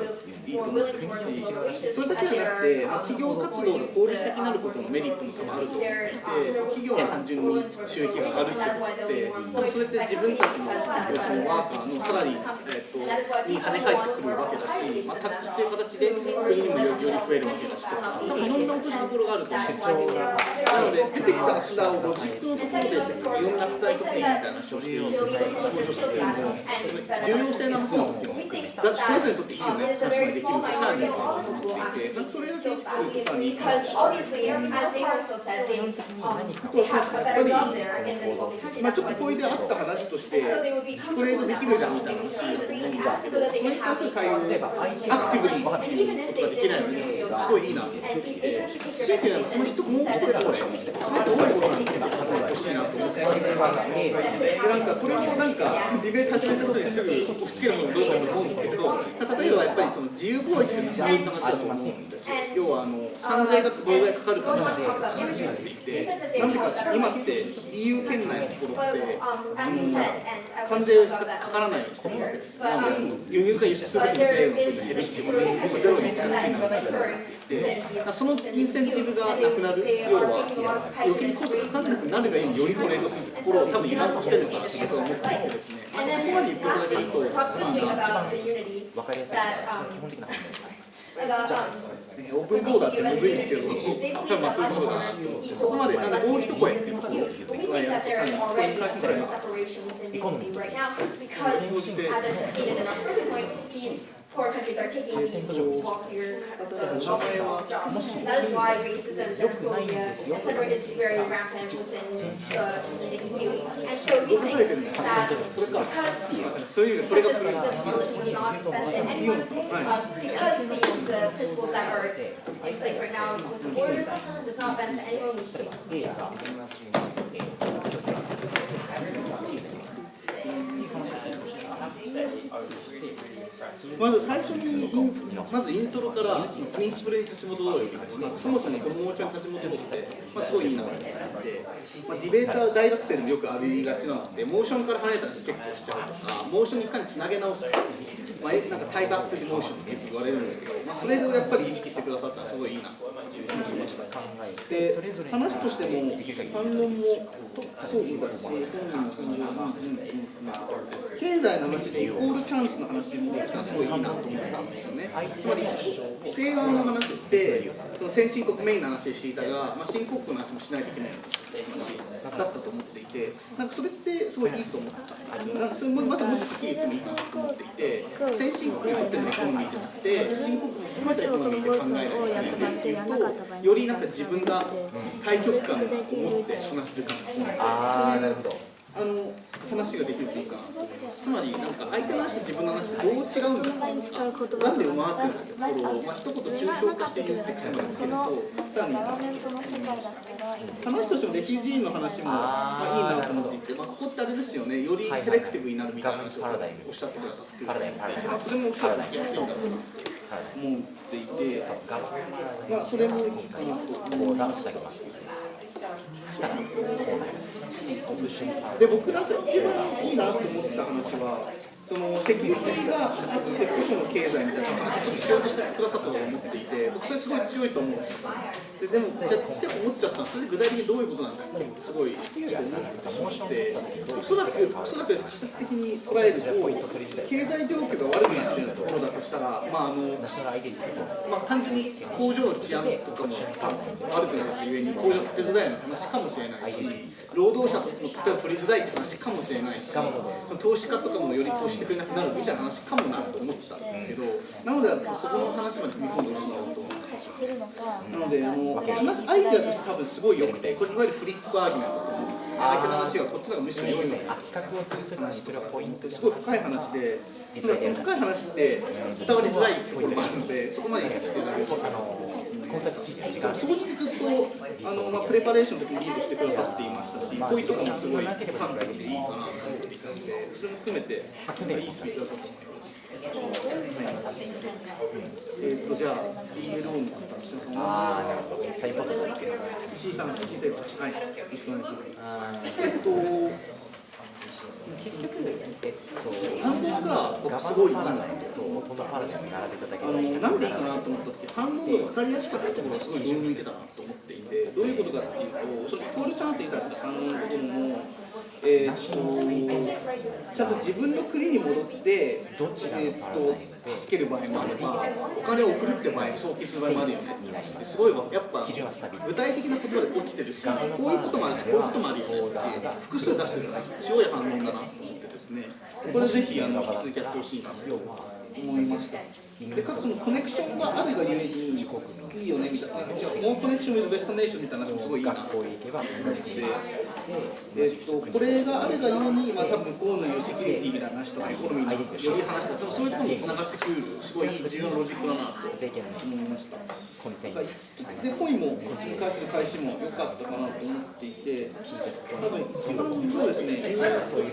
いいと思うんですし、それだけじゃなくて、企業活動が効率的になることのメリットも多分あると思っていて、企業は単純に収益が上がるってことで、それって自分たちのワーカーのサラリーに跳ね返ってくるわけだし、タックスという形で国にもより増えるわけだしとか、いろんな落としどころがあると思うんですよ。なので、出てきた下をロジックのところでいろんな具体的にみたいな話をしている登場者たちも重要性なものっていうのを含めて、それぞれにとっていいよねって話ができると、さらにいいと思っていて、それだけ意識するとさらにいいかもしれない。ちょっとこういうであった話として、トレードできるじゃんみたいな話だと思うんですけど、それに関する対応をアクティブにことができないのに、すごいいいなと思っていて、その人もう一人これ、それどういうことなんだってほしいなと思って、なんかこれをなんかディベート始めたことですぐ押し付けるものどうかと思うんですけど、例えばやっぱりその自由貿易するのは話だと思うんですよ。要は関税がどれぐらいかかるかの話が話になっていて、なんでか今って EU 圏内のところって関税がかからないようにしてるわけですよ。なので輸入か輸出するときに税が減るっていうことでゼロに近づけないといけないで、そのインセンティブがなくなる、要は余計にコストかからなくなるがいいよりトレードするところを多分今としてるから仕事が持っていてですね、そこまで言っていただけるといいな。わかりやすい基本的な話です。オープンボーダーってむずいですけど、多分まあそういうことだなと思って、そこまでなんかもう一声っていうところを伝えやってきたので、これに関してはエコノミーと言いますか、総じて poor countries are taking these wealthier jobs. That is why racism, xenophobia, etc. is very rampant within the EU. And so we think that because this policy does not benefit anyone, because the principles that are in place right now with the borders does not benefit anyone, we should take this. まず最初にまずイントロからプリンシプルに立ち戻ろうよみたいな、そもそもこのモーションに立ち戻るって、すごいいいなと思って、ディベーター大学生でもよくありがちなので、モーションから離れたら結構しちゃうとか、モーションにいかにつなげ直すか、なんかタイバックモーションってよく言われるんですけど、それをやっぱり意識してくださったらすごいいいなと思いました。で、話としても反論もそうだし、経済の話でイコールチャンスの話もすごいいいなと思ったんですよね。つまり否定側の話ってその先進国メインの話をしていたが、新興国の話もしないといけない話だったと思っていて、なんかそれってすごいいいと思ったんですよ。なんかそれもまたもっとはっきり言ってもいいかなと思っていて、先進国にとってのエコノミーじゃなくて新興国に含めたエコノミーで考えないといけないっていうと、よりなんか自分が大局観を持って話するかもしれない。なるほど。話ができるというか、つまりなんか相手の話と自分の話ってどう違うんだろう、なんでうまくなってるところを、一言抽象化して言ってきてもらうんですけど、話としてもレフュージーの話もいいなと思っていて、ここってあれですよね、よりセレクティブになるみたいな話をおっしゃってくださっているので、それもおっしゃってくださっていると思っていて、それもいいかなと思いました。で、僕なんか一番いいなと思った話は、そのセキュリティがあってこその経済みたいな話をしようとしてくださったと思っていて、僕それすごい強いと思うんですよ。でも、じゃあ実際思っちゃったら、それで具体的にどういうことなんだってすごい思ってしまって、おそらく仮説的に捉えると、経済状況が悪くなっているところだとしたら、単純に工場の治安とかも悪くなったゆえに工場建てづらいの話かもしれないし、労働者の例えば取りづらいって話かもしれないし、その投資家とかもより投資してくれなくなるみたいな話かもなと思ったんですけど、なのでそこの話まで踏み込んでしまうと、なのでアイデアとして多分すごい良くて、これいわゆるフリップアーギュメントだと思うんです相手の話はこっちの方がむしろ良いので、企画をするときにそれはポイントすごい深い話で、ただその深い話って伝わりづらいところもあるので、そこまで意識してないです。コンサルシート時間そこにずっとプレパレーションの時にリードしてくださっていましたし、こういうところもすごい端的でいいかなと思っていたので、それも含めていいスピーチだったと思います。じゃあ ELO の方、なるほど、サインポストですけど、石井さん、石井生徒、はい、よろしくお願いします。結局、反応が僕すごいいいなと。このパラダイムに並べただけでなんでいいかなと思ったんですけど、反応が分かりやすかったところがすごい上向いてたなと思っていて、どういうことかっていうと、そのコールチャンスに対して反応のところも、ちゃんと自分の国に戻って、助ける場合もあれば、お金を送るって場合も送金する場合もあるよね。すごいやっぱ具体的な言葉で落ちてるし、こういうこともあるし、こういうこともあるよねっていう複数出してるから強い反応だなと思ってですね、これぜひ引き続きやってほしいなと思いました。でかつそのコネクションがあるがゆえにいいよねみたいな、モーコネクションウィズベストネーションみたいな話もすごいいいなと思って、これがあるがゆえに、多分向こうの言うセキュリティみたいな話とかエコノミーのより話して、そういうところにつながってくる、すごい重要なロジックだなと思いました。で、本意も返す開始も良かったかなと思っていて、多分一番そうですね、そういう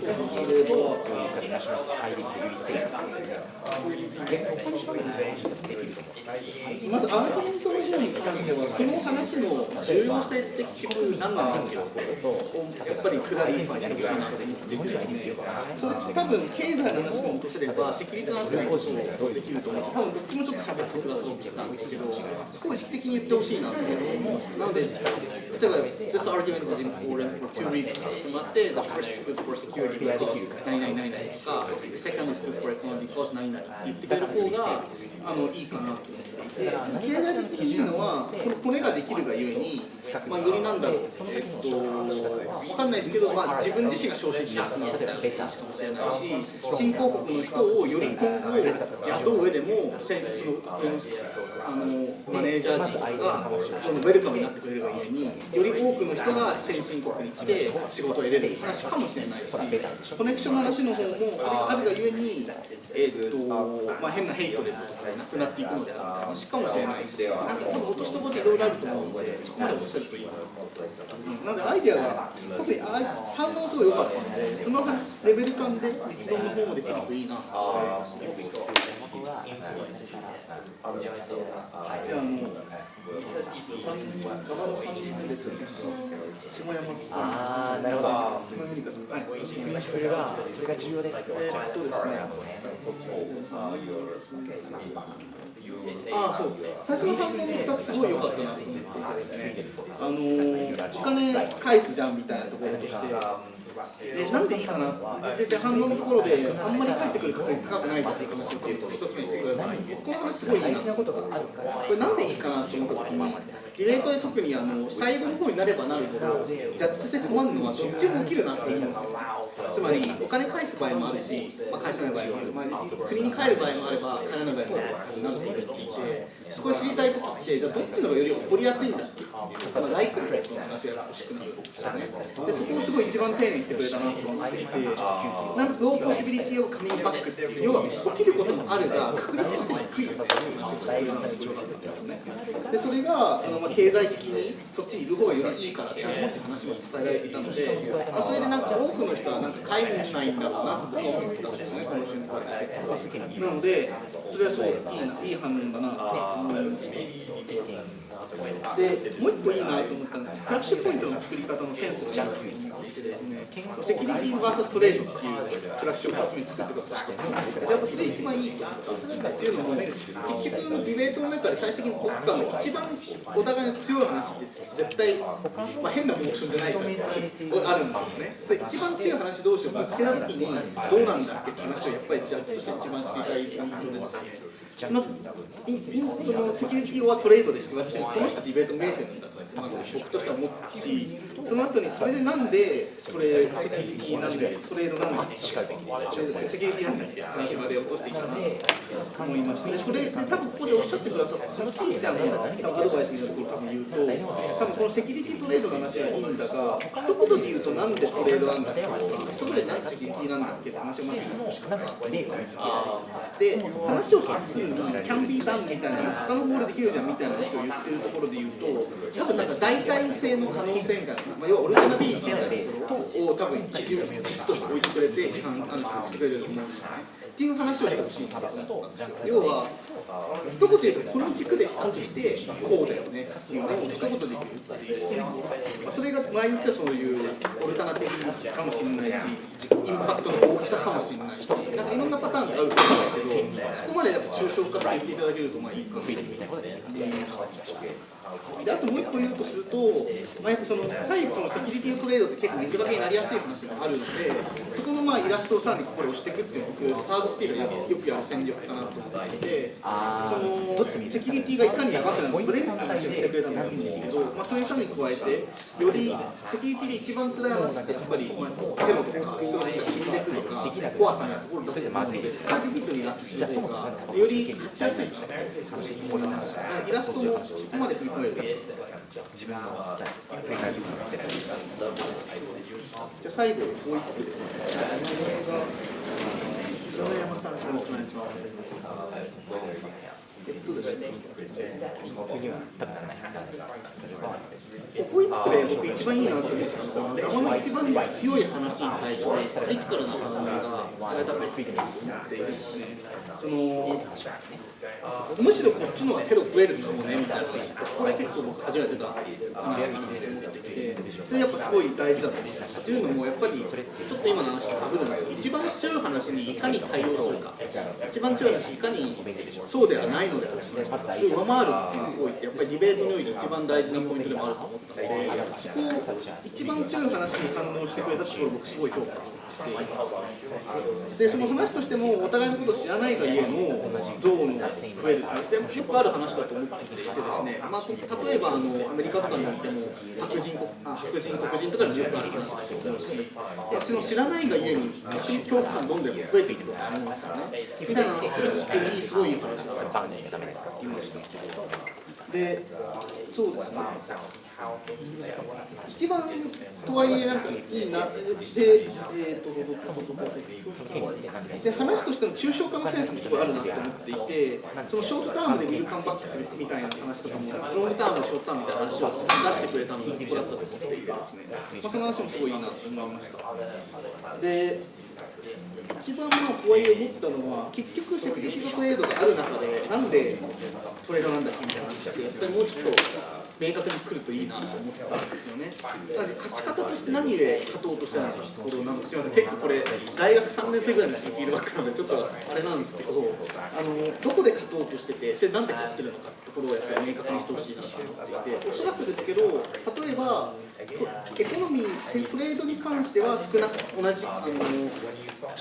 まずアーギュメントの方に関しては、この話の重要性って結局何なんですけど、やっぱり下りにしてほしいなと思っていてですね、それ多分経済の話もとすれば、セキュリティの話もできると思う。多分どっちもちょっと喋ってくださろうとしたんですけど、すごい意識的に言ってほしいなと思う。なので、例えば、This argument is important for two reasons となって、The first is good for security because 何々何々とか、The second is good for economy because 何々って言ってくれる方がいいかなと思っていて、経済的にいいのは、この骨ができるがゆえに、よりなんだろう、わかんないですけど、自分自身が昇進しやすくなったみたいな話かもしれないし、新興国の人をより今後雇う上でも、マネージャー陣がウェルカムになってくれるがゆえに、より多くの人が先進国に来て仕事を得れる話かもしれないし、コネクションの話の方も、それがあるがゆえに、変なヘイトレットとかなくなっていくのであるみたいな話かもしれないし、なんか落としどころいろいろあると思うので、そこまでおっしゃるといいな。なのでアイデアが、特に反応すごい良かったので、そのレベル感で実論の方もできるといいなと思いました。じゃあなるほど。それが重要です。そう。最初の反応の2つすごい良かったなと思ってですね。お金返すじゃんみたいなところとして。なんでいいかなって反応のところであんまり返ってくる確率高くないですって話を一つ目にしてください。この話すごいいいな。これなんでいいかなって思った時に、ディベートで特に最後の方になればなるほどジャッジして困るのはどっちも起きるなって思うんですよ。つまりお金返す場合もあるし、返さない場合もある、国に帰る場合もあれば帰らない場合もあるなと思っていて、そこを知りたい時って、じゃあどっちの方がより起こりやすいんだっけ、ライクの話が欲しくなるんですよね。でそこをすごい一番丁寧にしてくれたなと思っていて、なんローポシビリティをカミングバックっていう、要は起きることもあるが確率として低いっていう話をしてくれたんですよね。でそれが経済的にそっちにいる方がよりいいからっていう話も伝えられていたので、それでなんか多くの人はなんか介護しないんだろうなと思ったんですね、この瞬間で。なのでそれはすごいいい反応だなと思います。でもう一個いいなと思ったのはクラッシュポイントの作り方のセンスがいいなと思ってですね、セキュリティ vs トレードっていうクラッシュを2つ目に作ってください。やっぱそれ一番いいと思ったっていうのも、結局ディベートの中で最終的に国家の一番お互いの強い話って絶対、変なモーションじゃないからあるんですよね。一番強い話同士をぶつけた時にどうなんだっけって話をやっぱりジャッジとして一番知りたいポイントでですね。まずそのセキュリティはトレードですって私この人ディベート見えてるんだとまず僕としては思ったし、その後にそれでなんでそれセキュリティなんでトレードなんでセキュリティなんだって話まで落としていいかなと思います。でそれで多分ここでおっしゃってくださったその次みたいな多分アドバイスみたいなところ多分言うと多分このセキュリティトレードの話はいいんだが一言で言うとなんでトレードなんだっけ一言でなんでセキュリティなんだっけって話をまず言うしかなかったで話を察するにキャンビーダンみたいな他のボールできるじゃんみたいな話を言ってるところで言うと多分なんか代替性の可能性みたいな、要はオルタナビリティみたいなところを多分基準として置いてくれてしてくれると思うんですよね。っていう話をしてほしいなと思ったんですよ。要は一言で言うとこの軸で感じしてこうだよねっていうのを一言で言うっていうそれが前に言ったそういうオルタナティブかもしれないしインパクトの大きさかもしれないしなんかいろんなパターンがあると思うんですけどそこまでやっぱ抽象化して言っていただけるとまあいいかなと思います。であともう一個言うとすると、やっぱその最後のセキュリティトレードって結構水掛けになりやすい話があるのでそこのまあイラストをさらにここで押していくっていうのが僕サードスティールがよくやる戦略かなと思っていてそのセキュリティがいかにやばくなるブレイクの話をしてくれたのがいいんですけど、それにさらに加えてよりセキュリティで一番辛い話ってやっぱりテロとか人が死んでくるとか怖さのところだと思うのでターゲットになってしまうがより勝ちやすいイラストもそこまで振り込める自分の繰り返すのがせられる。じゃあ最後もう一個で山山さんよろしくお願いします。ですね。ここ一個で僕一番いいなと思ったのはガマの一番強い話に対してクリティカルな反応がされたと思っているですね。むしろこっちの方がテロ増えるかもねみたいな話ってこれ結構僕初めて出た話かなと思っていてそれやっぱすごい大事だと思ったっていうのもやっぱりちょっと今の話とかぶるんですけど一番強い話にいかに対応するか一番強い話いかにそうではないのであるかそれを上回るっていう行為ってやっぱりディベートにおいて一番大事なポイントでもあると思ったのでそこを一番強い話に反応してくれたところ僕すごい評価していますでその話としてもお互いのことを知らないがゆえの憎悪の増えるってよくある話だと思っていてですね、例えばアメリカとかにおいても白人黒人とかによくある話だと思うしその知らないがゆえに逆に恐怖感どんどん増えていくと思うんですよねみたいな話ってすごいいい話だと思いましたで、そうですね一番とはいえなんかいいなで話としての抽象化のセンスもすごいあるなと思っていてそのショートタームでウィルカムバックするみたいな話とかもロングタームショートタームみたいな話を出してくれたのがここだったと思っていてですね、その話もすごいいいなと思いましたで一番とはいえ思ったのは結局セキュリティトレードがある中でなんでトレードなんだっけみたいな話ってやっぱりもうちょっと明確に来るといいなと思ったんですよね。なので勝ち方として何で勝とうとしたのかすみません結構これ大学3年生ぐらいの人がフィードバックなのでちょっとあれなんですけどどこで勝とうとしててそれなんで勝ってるのかってところをやっぱり明確にしてほしいなと思っていておそらくですけど例えばエコノミートレードに関しては少なく同じち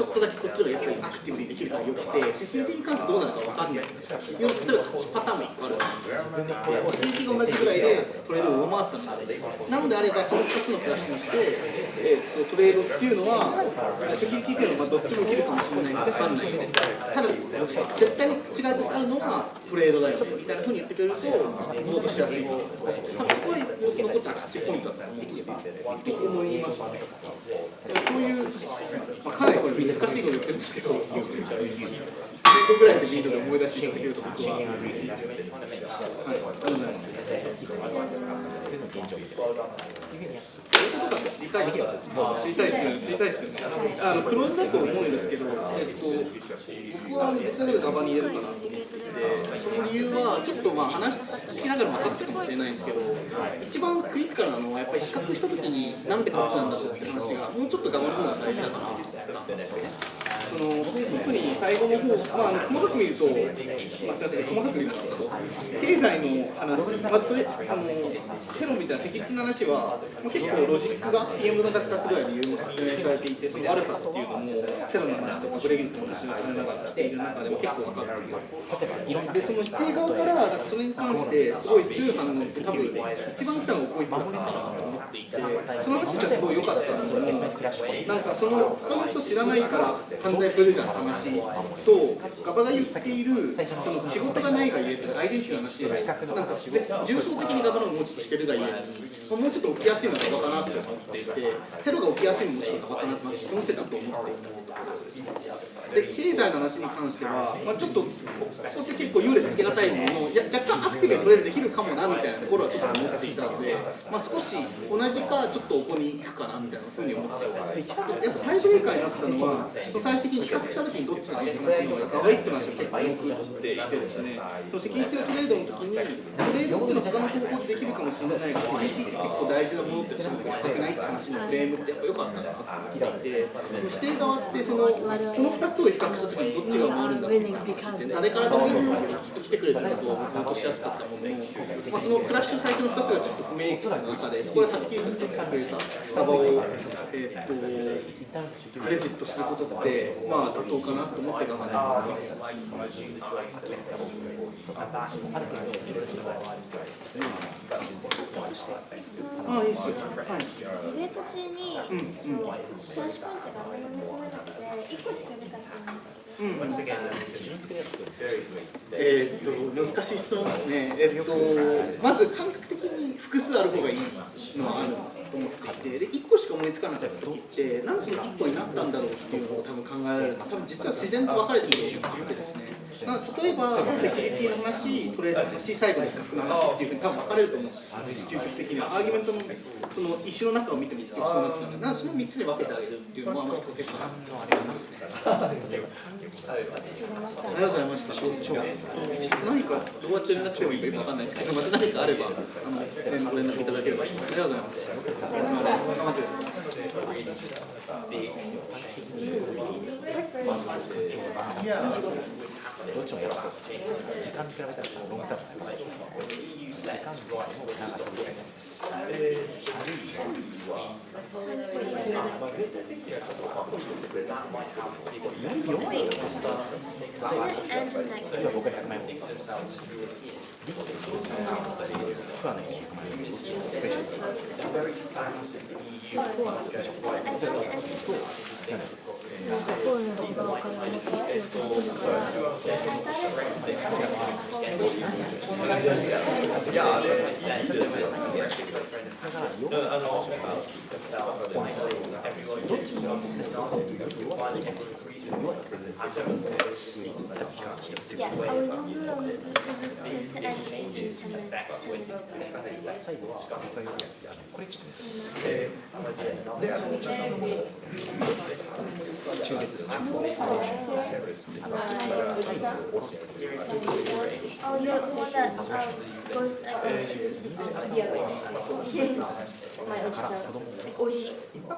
ょっとだけこっちがやっぱりアクティブにできるからよくてセキュリティに関してどうなるか分かんないんですよ。例えば勝ちパターンも1個あるんですセキュリティが同じぐらいでトレードを上回ったのでなのであればその2つのプラスにして、トレードっていうのはセキュリティっていうのはどっちもいけるかもしれないんです分かんないけどただ絶対に違いとしてあるのはトレードだよみたいなふうに言ってくれるとボードしやすいと思います。多分すごい僕のことは勝ちポイントだと思いましたね。そういう、かなりこれ難しいこと言ってるんですけど10個ぐらいでビートで思い出していただけると僕は嬉しいです。知りたいですよね。クローズだと思うんですけど、僕は別のガバに入れるかなと思っていて、その理由はちょっと話聞きながらも分かったかもしれないんですけど、一番クリティカルなのはやっぱり比較したときになんでこっちなんだろうって話がもうちょっとガバの方が大事だかなと思ったんですよね。特に最後の方、細かく見ると、すみません、細かく見ますと、経済の話、セロンみたいな赤地の話は、結構ロジックが PM の2つぐらいで説明されていて、その悪さっていうのも、セロンの話とかブレギントの話がされながらっていう中でも結構分かっています。で、その否定側から、それに関して、すごい強い反応って、多分一番来たのがこういう人だったかなと思っていて、その話がすごい良かったんですけど、なんかその他の人知らないから犯罪増えるじゃんって話と、ガバが言っている、その仕事がないがゆえってアイデンティティの話で、なんか重層的にガバのもうちょっとしてるがゆえに、もうちょっと起きやすいのがガバかなって思っていて、テロが起きやすいのもちょっとガバかなって、そのせいちょっと思っていたところですね。で、経済の話に関しては、ちょっとここって結構優劣つけがたいものの、若干アクティブにトレードできるかもなみたいなところはちょっと思っていたので、少し同じかちょっとここに行くかなみたいなふうに思っていて、やっぱタイブレーカーになったのは、最終的に比較したときにどっちがいい話のガバイっていう話を結構多くっていてですね、セキュリティトレードの時に、トレードっていうのは他の方法でできるかもしれないが、セキュリティって結構大事なものってすごく高くないって話のフレームってやっぱ良かったなと思っていて、その否定側ってこの2つを比較したときにどっちが回るんだろうみたいな話って誰からでもいいんですけど、きっと来てくれることを落としやすかったものの、そのクラッシュ最初の2つがちょっと不明確な中で、そこではっきりとしてくれたスタバを、クレジットすることって、妥当かなと思って我慢してます。いいっすよ。ディベート中に、フラッシュポイントがあんまりなくて、1個しかなかったんですけど。難しい質問ですね。まず感覚的に複数ある方がいいのはあると思っていて、で1個しか思いつかなかった時って、なんでその1個になったんだろうっていうのを多分考えられるのは、多分実は自然と分かれているわけですね。例えばセキュリティの話、トレードの話、最後の比較の話っていうふうに多分分かれると思うんです。究極的にはアーギュメントのその一種の中を見ても結局そうなってたので、その3つに分けてあげるっていうのは結構ありますね。ありがとうございました。何かどうやって連絡すればいいかよく分かんないですけど、また何かあればご連絡いただければいいです。ありがとうございます。頑張ってです。どっちもやらそう。時間に比べたらロングタームです。時間が長すぎる。僕は100万円持ってます。僕はね、100万円どっちもプレシャスだ。Yes, our number of users is ending Oh, you're the one that goes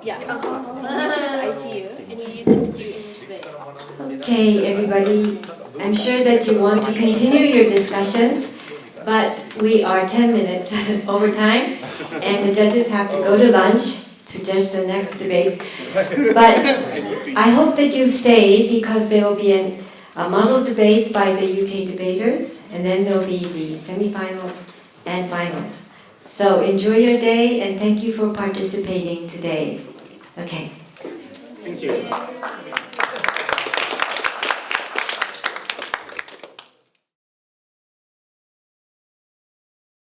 Yeah. ICU and you use it to do English debate. Okay, everybody, I'm sure that you want to continue your discussions, but we are 10 minutes over time, and the judges have to go to lunch to judge the next debates. But I hope that you stay, because there will be a model debate by the UK debaters, and then there will be the semifinals and finals. So enjoy your day, and thank you for participating today. Okay. Thank you.